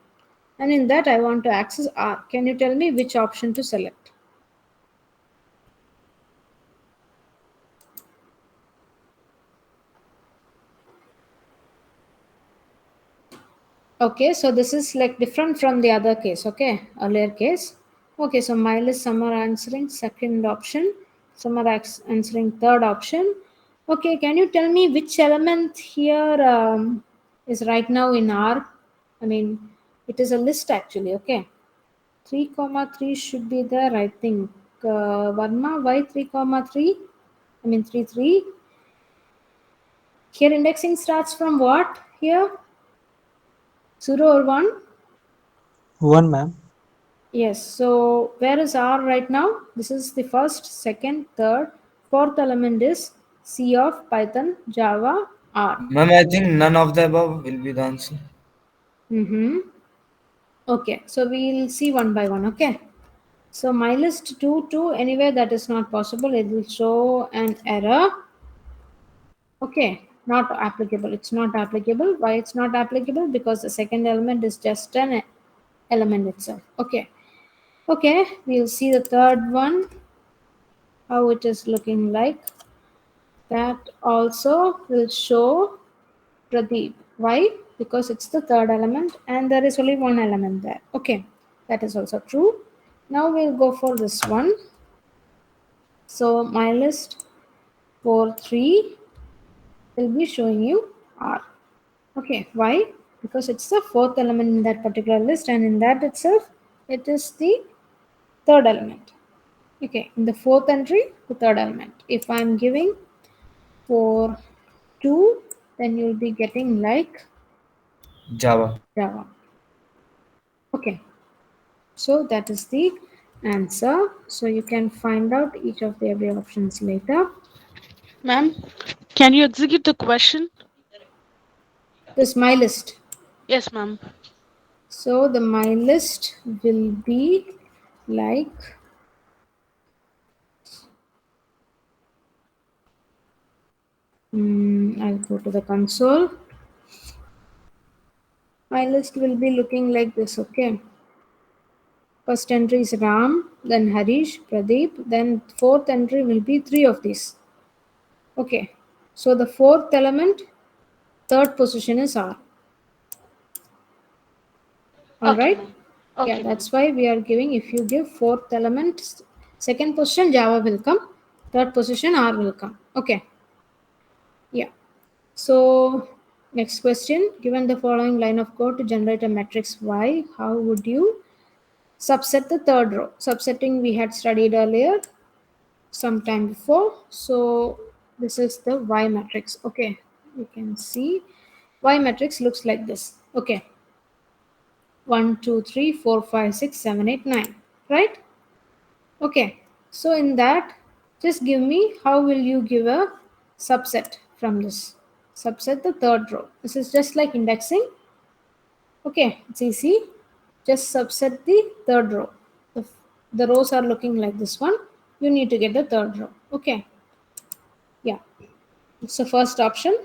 And in that I want to access R. Can you tell me which option to select? Okay, so this is like different from the other case, okay, earlier case. Okay, so my list, some are answering second option, some are answering third option. Okay, can you tell me which element here is right now in R? I mean, it is a list actually, okay. 3 comma 3 should be there, I think. Varma, why 3 comma 3? I mean 3 3. Here indexing starts from what here? 0 or 1? 1, ma'am. Yes, so where is R right now? This is the first, second, third, fourth element is C of Python, Java, R. Ma'am, I think none of the above will be the answer. Mm-hmm. Okay, so we'll see one by one. Okay, so my list 2, 2, anyway, that is not possible. It will show an error. Okay, not applicable. It's not applicable. Why it's not applicable? Because the second element is just an element itself. Okay, okay, we'll see the third one. How it is looking like. That also will show Pradeep. Why? Because it's the third element and there is only one element there. Okay, that is also true. Now we'll go for this one. So my list for 3 will be showing you R. Okay, why? Because it's the fourth element in that particular list and in that itself it is the third element. Okay, in the fourth entry, the third element. If I'm giving for 2, then you'll be getting like Java. Java. Okay. So that is the answer. So you can find out each of the every options later. Ma'am, can you execute the question? This my list. Yes, ma'am. So the my list will be like I'll go to the console. My list will be looking like this, okay? First entry is Ram, then Harish, Pradeep, then fourth entry will be three of these. Okay, so the fourth element, third position is R. Okay, Alright? ma'am. Yeah, Okay, ma'am. that's why we are giving, if you give fourth element, second position Java will come, third position R will come. Okay, yeah. So next question, given the following line of code to generate a matrix Y, how would you subset the third row? Subsetting we had studied earlier sometime before. So this is the Y matrix. Okay, you can see Y matrix looks like this. Okay, 1, 2, 3, 4, 5, 6, 7, 8, 9. Right? Okay, so in that, just give me how will you give a subset from this? Subset the third row. This is just like indexing. Okay, it's easy. Just subset the third row. The rows are looking like this one. You need to get the third row. Okay, yeah. So first option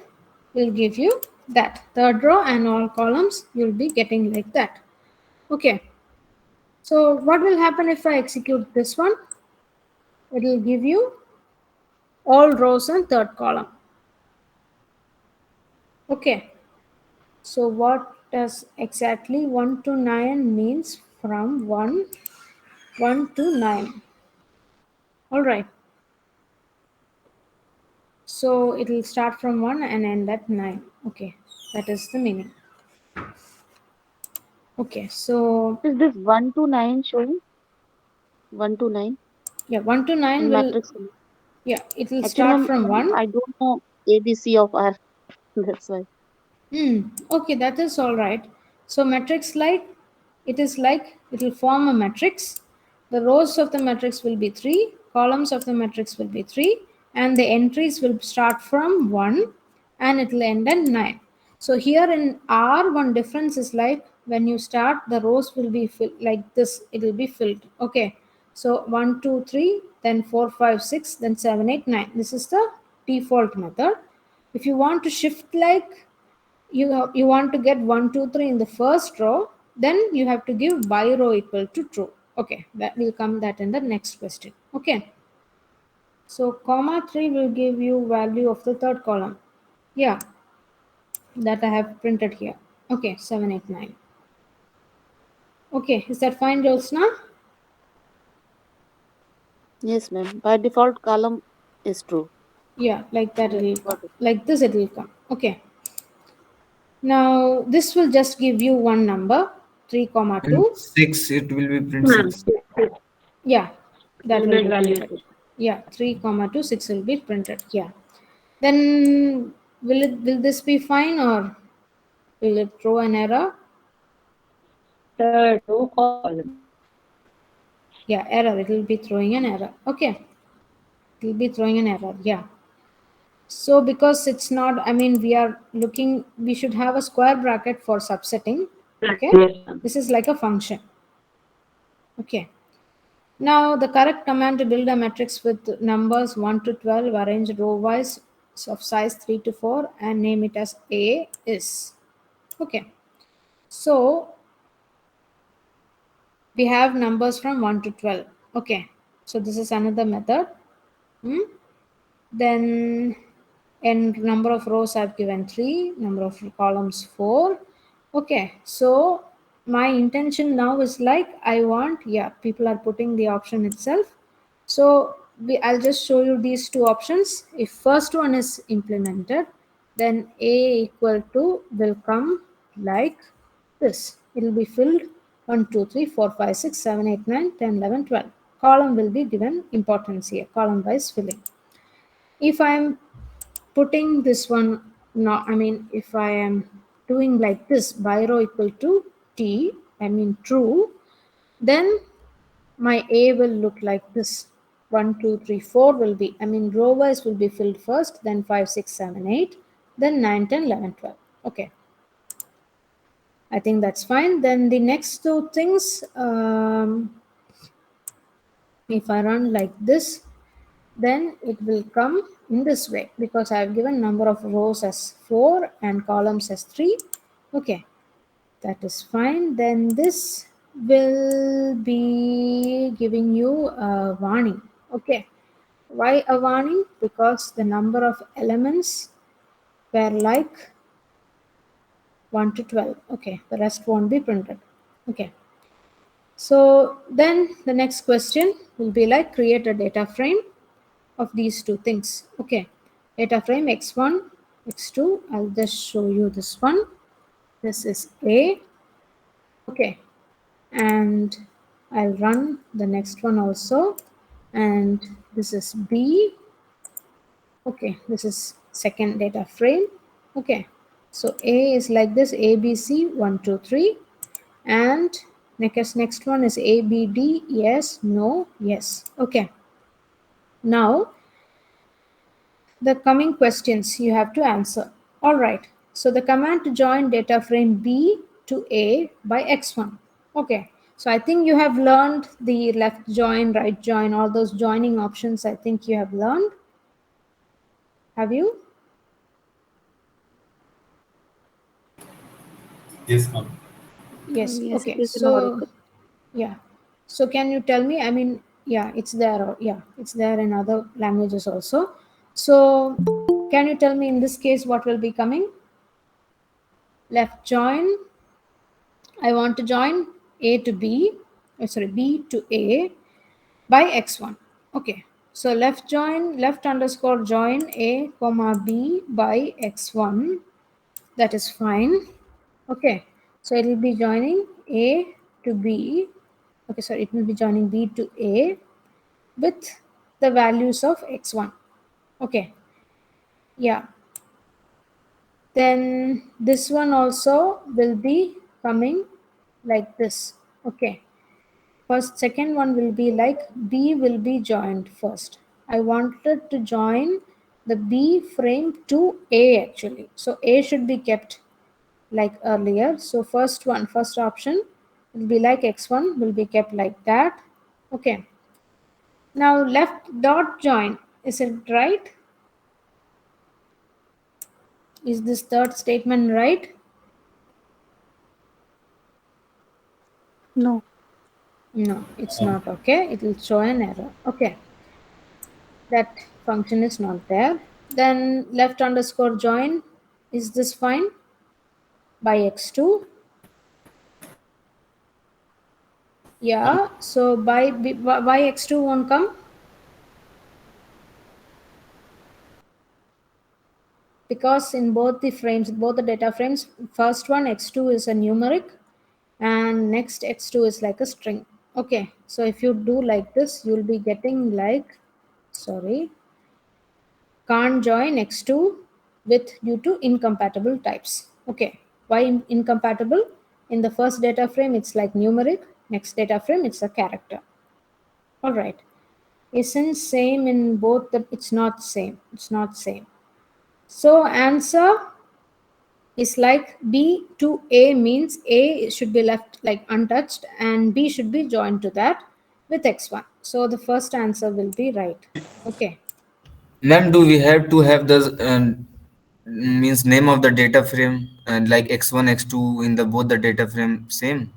will give you that. Third row and all columns you'll be getting like that. Okay. So what will happen if I execute this one? It will give you all rows and third column. Okay. So what does exactly 1 to 9 means from 1 to 9? All right. So it will start from 1 and end at 9. Okay. That is the meaning. Okay. So Is this 1 to 9 showing? 1 to 9 yeah, 1 to 9 in will, matrix? yeah, it will Actually, start from ma'am, 1. I don't know ABC of R. That's why. Okay, that is all right. So matrix like it will form a matrix. The rows of the matrix will be 3, columns of the matrix will be 3, and the entries will start from 1 and it will end at 9. So here in R, one difference is like when you start, the rows will be filled like this, it will be filled. Okay. So 1, 2, 3, then 4, 5, 6, then 7, 8, 9. This is the default method. If you want to shift like you want to get 1 2 3 in the first row, then you have to give by row equal to true. Okay, that will come that in the next question. Okay, so comma 3 will give you value of the third column. Yeah, that I have printed here. Okay, 7 8 9. Okay, is that fine, Jyotsna? Yes, ma'am. By default, column is true. Yeah, like that it Yes, will come, got it. like this it will come. Okay, now this will just give you one number, 3 comma And 2. 6, it will be print Ma'am, 6. Yeah, that will unit be value is printed. Yeah, 3 comma 2 6 will be printed. Yeah, then will this be fine or will it throw an error? Third row column. Yeah, error, it will be throwing an error. Okay, it will be throwing an error. Yeah, so because it's not, I mean, we are looking, we should have a square bracket for subsetting. Okay, yes, ma'am. this is like a function. Okay, now the correct command to build a matrix with numbers 1 to 12 arranged row wise of size 3 to 4 and name it as A is. Okay, so we have numbers from 1 to 12. Okay, so this is another method. Hmm? Then and number of rows I've given 3, number of columns 4. Okay, so my intention now is like I want, yeah, people are putting the option itself. So I'll just show you these two options. If first one is implemented, then A equal to will come like this. It will be filled 1, 2, 3, 4, 5, 6, 7, 8, 9, 10, 11, 12. Column will be given importance here, column wise filling. If I am putting this one, no, I mean, if I am doing like this, by row equal to t, I mean true, then my A will look like this. 1, 2, 3, 4 will be, I mean row wise will be filled first, then 5, 6, 7, 8, then 9, 10, 11, 12. Okay. I think that's fine. Then the next two things, if I run like this, then it will come in this way because I have given number of rows as 4 and columns as 3. Okay, that is fine. Then this will be giving you a warning. Okay, why a warning? Because the number of elements were like 1 to 12. Okay, the rest won't be printed. Okay. So then the next question will be like create a data frame of these two things. Okay, data frame x1, x2. I'll just show you this one. This is A. Okay, and I'll run the next one also. And this is B. Okay, this is second data frame. Okay, so A is like this, ABC 1, 2, 3. And next one is ABD, yes, no, yes. Okay. Now, the coming questions you have to answer. All right. So the command to join data frame B to A by X1. Okay. So I think you have learned the left join, right join, all those joining options. I think you have learned. Have you? Yes, ma'am. Yes. Yes, it Okay. is in our So yeah. So can you tell me? I mean, yeah, it's there. Yeah, it's there in other languages also. So can you tell me in this case what will be coming? Left join. I want to join A to B. Sorry, B to A by x1. Okay. So left join, left underscore join A comma B by x1. That is fine. Okay. So it will be joining A to B. Okay, sorry, it will be joining B to A with the values of x1. Okay, yeah. Then this one also will be coming like this. Okay, first second one will be like B will be joined first. I wanted to join the B frame to A actually, so A should be kept like earlier. So first option will be like x1 will be kept like that. Okay, now left dot join, is it right? Is this third statement right? no. No, it's not. Okay, it will show an error. Okay, that function is not there. Then left underscore join, is this fine? By x2. Yeah, so by x2 won't come because in both the frames, both the data frames, first one x2 is a numeric and next x2 is like a string. Okay, so if you do like this, you'll be getting like, sorry, can't join x2 with due to incompatible types. Okay, why incompatible? In the first data frame, it's like numeric. Next data frame, it's a character. All right, isn't same in both the, it's not same. It's not same. So answer is like B to A means A should be left like untouched and B should be joined to that with x1. So the first answer will be right. Okay. Ma'am, do we have to have the means name of the data frame and like x1, x2 in the both the data frame same?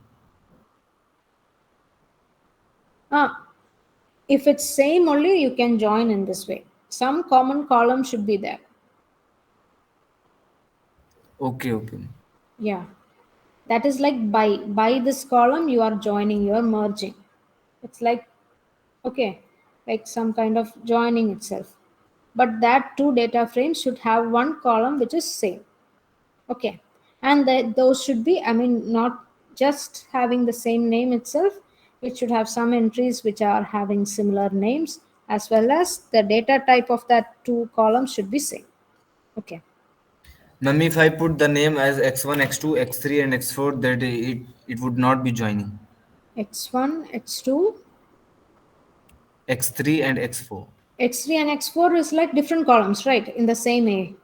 If it's same only, you can join in this way. Some common column should be there. Okay, okay. Yeah. That is like by this column, you are joining, you are merging. It's like, okay, like some kind of joining itself. But that two data frames should have one column which is same. Okay. And those should be, I mean, not just having the same name itself, it should have some entries which are having similar names as well as the data type of that two columns should be same. Okay. Ma'am, if I put the name as x1, x2, x3, and x4, that it would not be joining. X1, X2, X3 and x4. X3 and X4 is like different columns, right? In the same A.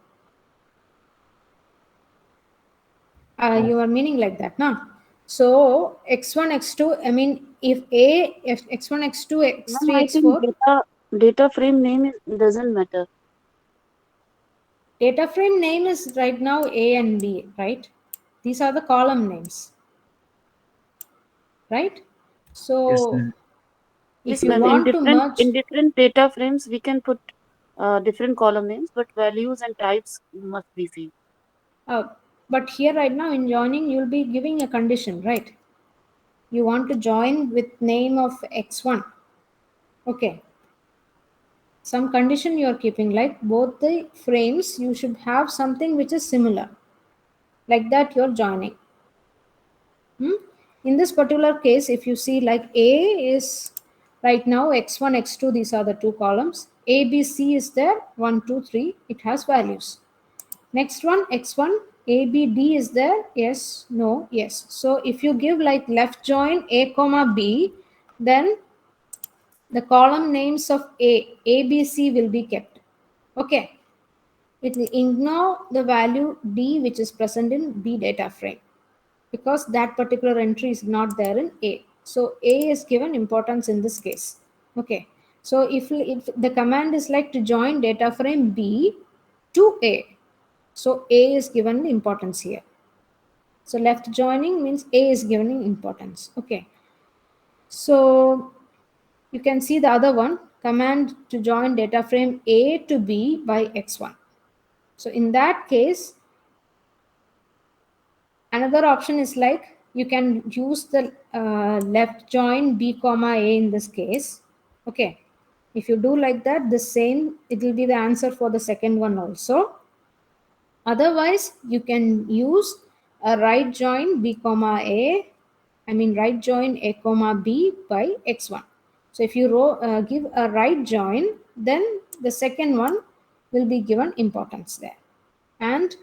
You are meaning like that, no? So X1, X2, I mean, if X1, X2, Ma'am, X3, I think X4, data frame name doesn't matter. data frame name is right now A and B, right? These are the column names, right? Yes, So if Yes, you ma'am. want to merge, In different data frames, we can put different column names, but values and types must be same. uh, but here right now in joining, you'll be giving a condition, right? You want to join with name of X1. Okay. Some condition you are keeping, like both the frames, you should have something which is similar. Like that you're joining. In this particular case, if you see like A is right now X1, X2, these are the two columns. A, B, C is there, 1, 2, 3, it has values. Next one, X1, A, B, D is there, yes, no, yes. So if you give like left join A comma B, then the column names of A, B, C will be kept. Okay. It will ignore the value D which is present in B data frame because that particular entry is not there in A. So A is given importance in this case. Okay. So if the command is like to join data frame B to A, so A is given the importance here. So left joining means A is given importance. Okay. So you can see the other one, command to join data frame A to B by X1. So in that case, another option is like you can use the left join B comma A in this case. Okay. If you do like that, the same, it will be the answer for the second one also. Otherwise, you can use a right join B comma A, I mean right join A comma B by X1. So if you give a right join, then the second one will be given importance there. And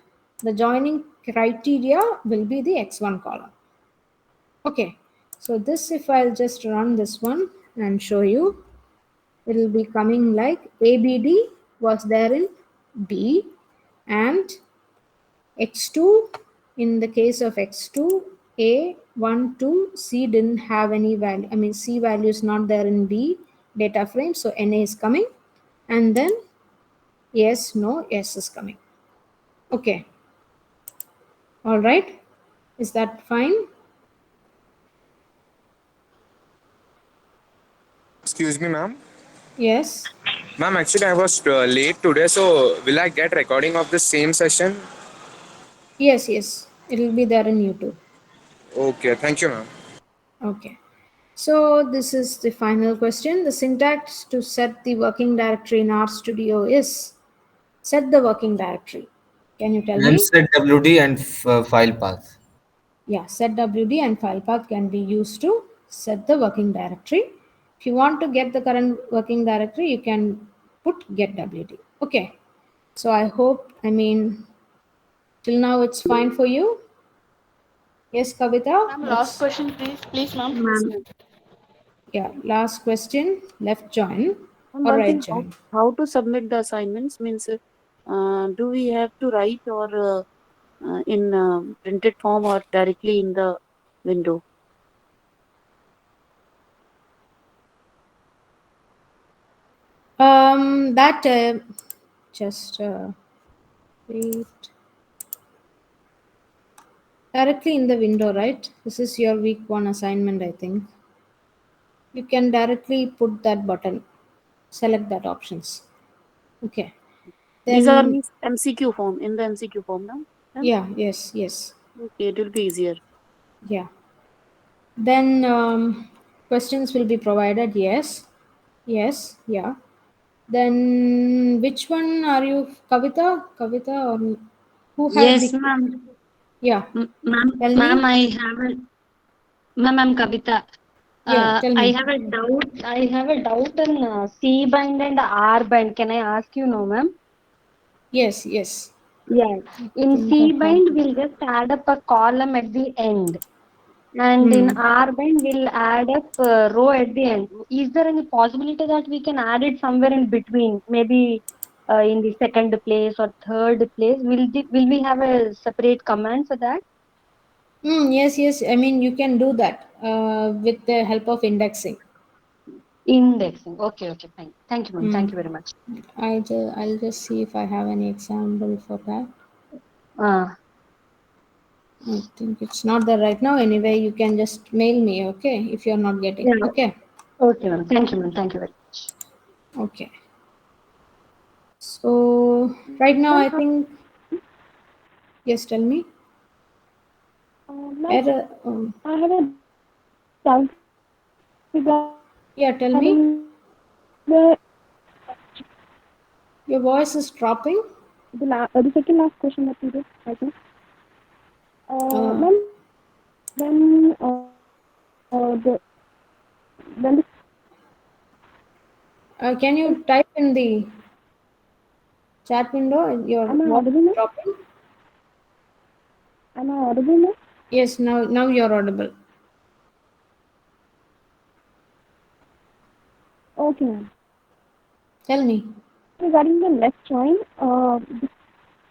the joining criteria will be the X1 column. Okay, so this, if I'll just run this one and show you, it will be coming like ABD was there in B and X2, in the case of X2, A, 1, 2, C didn't have any value. I mean, C value is not there in B data frame, so NA is coming. And then yes, no, S is coming. Okay. All right. Is that fine? Excuse me, ma'am. Yes. Ma'am, actually, I was late today, so will I get recording of the same session? Yes, yes. It will be there in YouTube. Okay, thank you, ma'am. Okay. So this is the final question. The syntax to set the working directory in RStudio is set the working directory. Can you tell Ma'am, me? set WD and file path. Yeah, set WD and file path can be used to set the working directory. If you want to get the current working directory, you can put get WD. Okay. So I hope, I mean, till now it's fine for you. Yes, Kavita, Ma'am, last let's, question, please, ma'am. Yes, Ma'am, ma'am. yeah, last question, left join And or one right thing, join. how to submit the assignments means, do we have to write or in printed form or directly in the window? That just wait, directly in the window, right? This is your week 1 assignment, I think. You can directly put that button, select that options. Okay. These are Then means MCQ form in the MCQ form now. Ma'am? yeah, yes, yes, Okay, it will be easier. yeah. Then questions will be provided. Yes, yes, yeah. Then which one are you, Kavita? Kavita or who has yes, the? ma'am. Yeah, tell Ma'am, me. I'm Kavita. Yeah, tell I me. have a doubt. I have a doubt in C bind and R bind. Can I ask you, no, ma'am? Yes, yes. Yeah. In think I C have bind, it. we'll just add up a column at the end. And in R bind, we'll add up a row at the end. Is there any possibility that we can add it somewhere in between? Maybe in the second place or third place? Will we have a separate command for that? Yes, yes. I mean, you can do that with the help of indexing. Indexing. Okay, okay, fine. Thank you, ma'am. Thank Mm. you very much. I'll just see if I have any example for that. Uh, I think it's not there right now. Anyway, you can just mail me, okay, if you're not getting. yeah. Okay. Okay, ma'am. Thank you, ma'am. Thank you very much. Okay. So right now I Ma'am, think, yes, tell me. ma'am, Error. I have a doubt Yeah, tell me. regarding Your voice is dropping. the second last question that we did, I think. Uh, Ma'am, when when can you type in the chat window? Your am I voice audible, is ma'am? dropping. Am I audible, ma'am? Yes, now you're audible. Okay, ma'am. Tell me. Regarding the left join,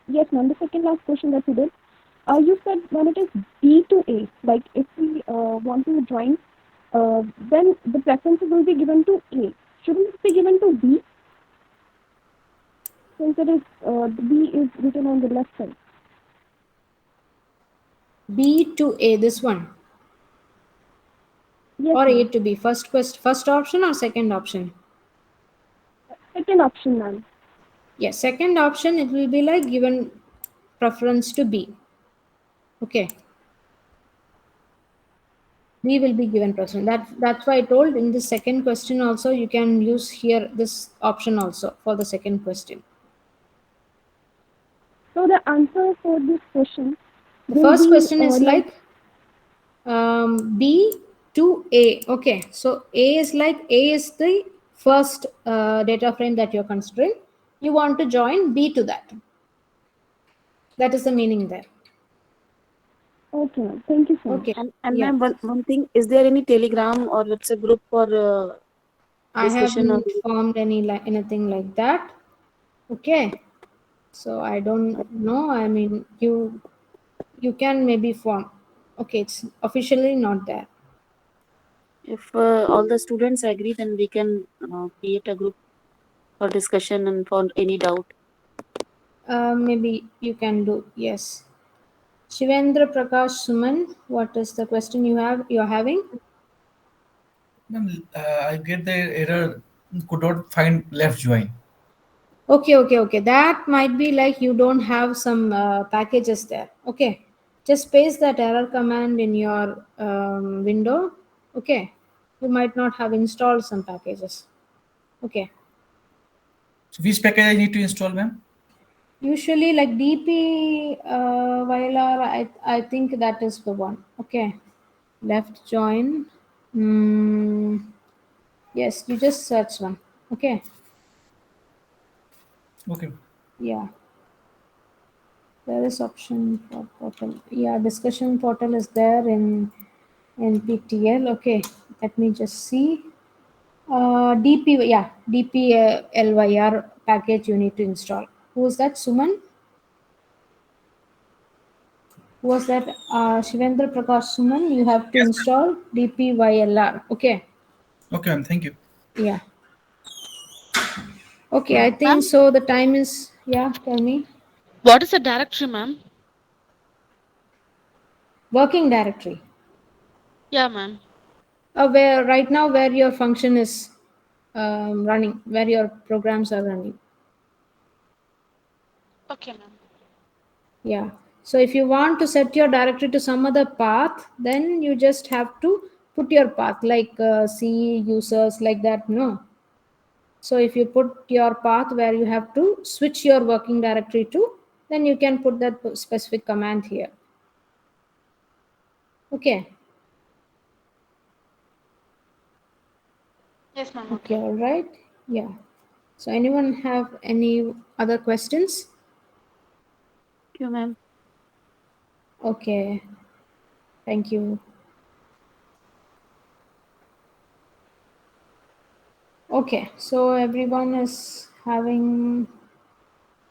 yes, ma'am. The second last question that we did, you said when it is B to A, like if we want to join, then the preferences will be given to A. Shouldn't it be given to B since it is the B is written on the left side? B to A, this one, Yes, or A ma'am. to B. First option or second option? Second option, ma'am. Yes, second option it will be like given preference to B. Okay, B will be given preference. That's why I told in the second question also you can use here this option also for the second question. So the answer for this question The will first be question is like like B to A. Okay, so A is the first data frame that you're considering. You want to join B to that. That is the meaning there. okay, ma'am. Thank you so much. Okay, And yeah. ma'am, one thing, is there any Telegram or WhatsApp group for I discussion or haven't formed anything like that. Okay, so I don't know. I mean, you can maybe form. Okay, it's officially not there. if all the students agree, then we can create a group for discussion and for any doubt. Maybe you can do, yes. Shivendra Prakash Suman, what is the question you're having? Ma'am, I get the error. Could not find left join. Okay. That might be like you don't have some packages there. Okay, just paste that error command in your window. Okay, you might not have installed some packages. Okay, So which package I need to install, ma'am? usually like DP YLR, I think that is the one. Okay, left join. Yes, you just search one. Okay, Okay. yeah. There is option for portal. Yeah, discussion portal is there in NPTL. Okay, let me just see. DP, yeah, DPLYR package you need to install. Who was that? Suman? Who was that? Shivendra Prakash Suman. You have to install DPYLR. Okay, Okay, ma'am. Thank you. yeah. Okay, I think Ma'am, so. The time is, yeah, tell me. what is the directory, ma'am? Working directory. Yeah, ma'am. Where right now where your function is running, where your programs are running. Okay, ma'am. Yeah. So if you want to set your directory to some other path, then you just have to put your path like C users like that. No. So if you put your path where you have to switch your working directory to, then you can put that specific command here. Okay. Yes, ma'am. Okay. Okay. All right. Yeah. So anyone have any other questions? you, ma'am. Okay. Thank you. Okay, so everyone is having.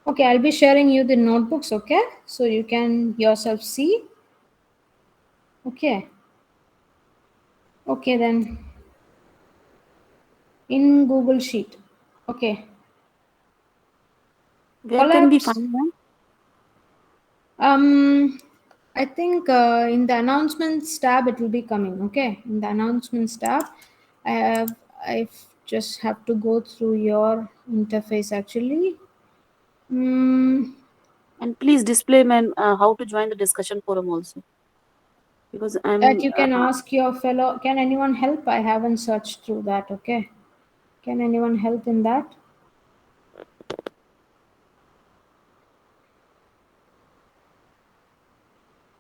Okay, I'll be sharing you the notebooks, okay? So you can yourself see. Okay. Okay, then in Google Sheet. Okay. Where can we Collapse. find, ma'am? I think in the announcements tab it will be coming. Okay, in the announcements tab, I just have to go through your interface actually. And please display, ma'am, how to join the discussion forum also. Because That I'm. you can ask your fellow. Can anyone help? I haven't searched through that. Okay, can anyone help in that?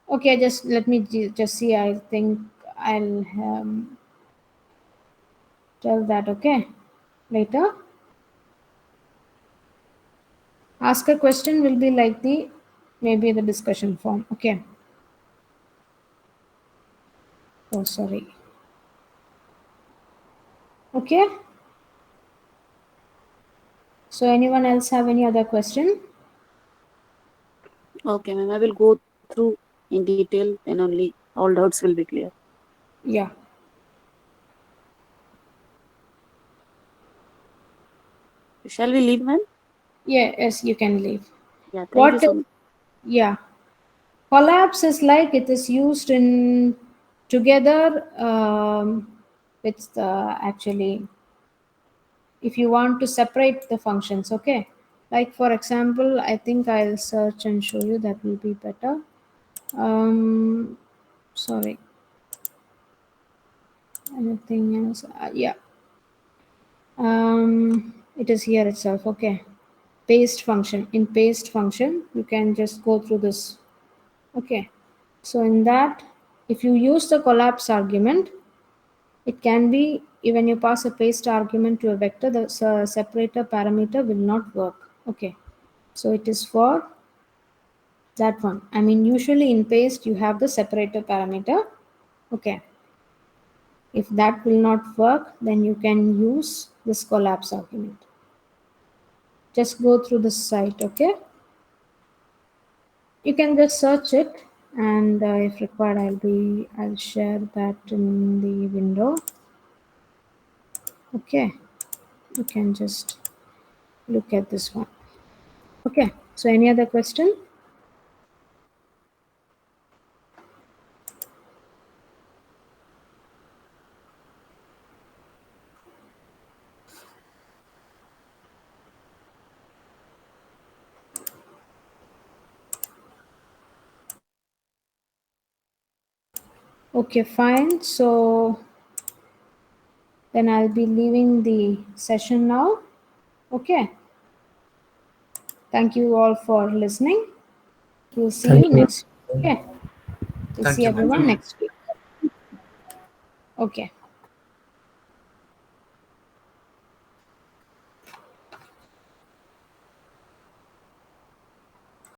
Okay, just let me just see. I think I'll tell that. Okay, later. Ask a question will be like the maybe the discussion form. Okay. Oh, sorry. Okay. So anyone else have any other question? Okay, ma'am. I will go through in detail, and only all doubts will be clear. Yeah. Shall we leave, ma'am? Yeah, yes, you can leave. Yeah, thank you What so is, much. yeah. Collapse is like it is used in together with the actually if you want to separate the functions, okay? Like for example, I think I'll search and show you that will be better. Sorry. Anything else? Yeah. It is here itself, okay. Paste function. In paste function, you can just go through this. Okay. So in that, if you use the collapse argument, it can be when you pass a paste argument to a vector, the separator parameter will not work. Okay. So it is for that one. I mean, usually in paste, you have the separator parameter. Okay. If that will not work, then you can use this collapse argument. Just go through the site, okay? You can just search it, and if required, I'll share that in the window. Okay, you can just look at this one. Okay, so any other question? Okay, fine. So then I'll be leaving the session now. Okay. Thank you all for listening. We'll see Thank you you. next. Okay. We'll Thank see you, ma'am. everyone next week. Okay.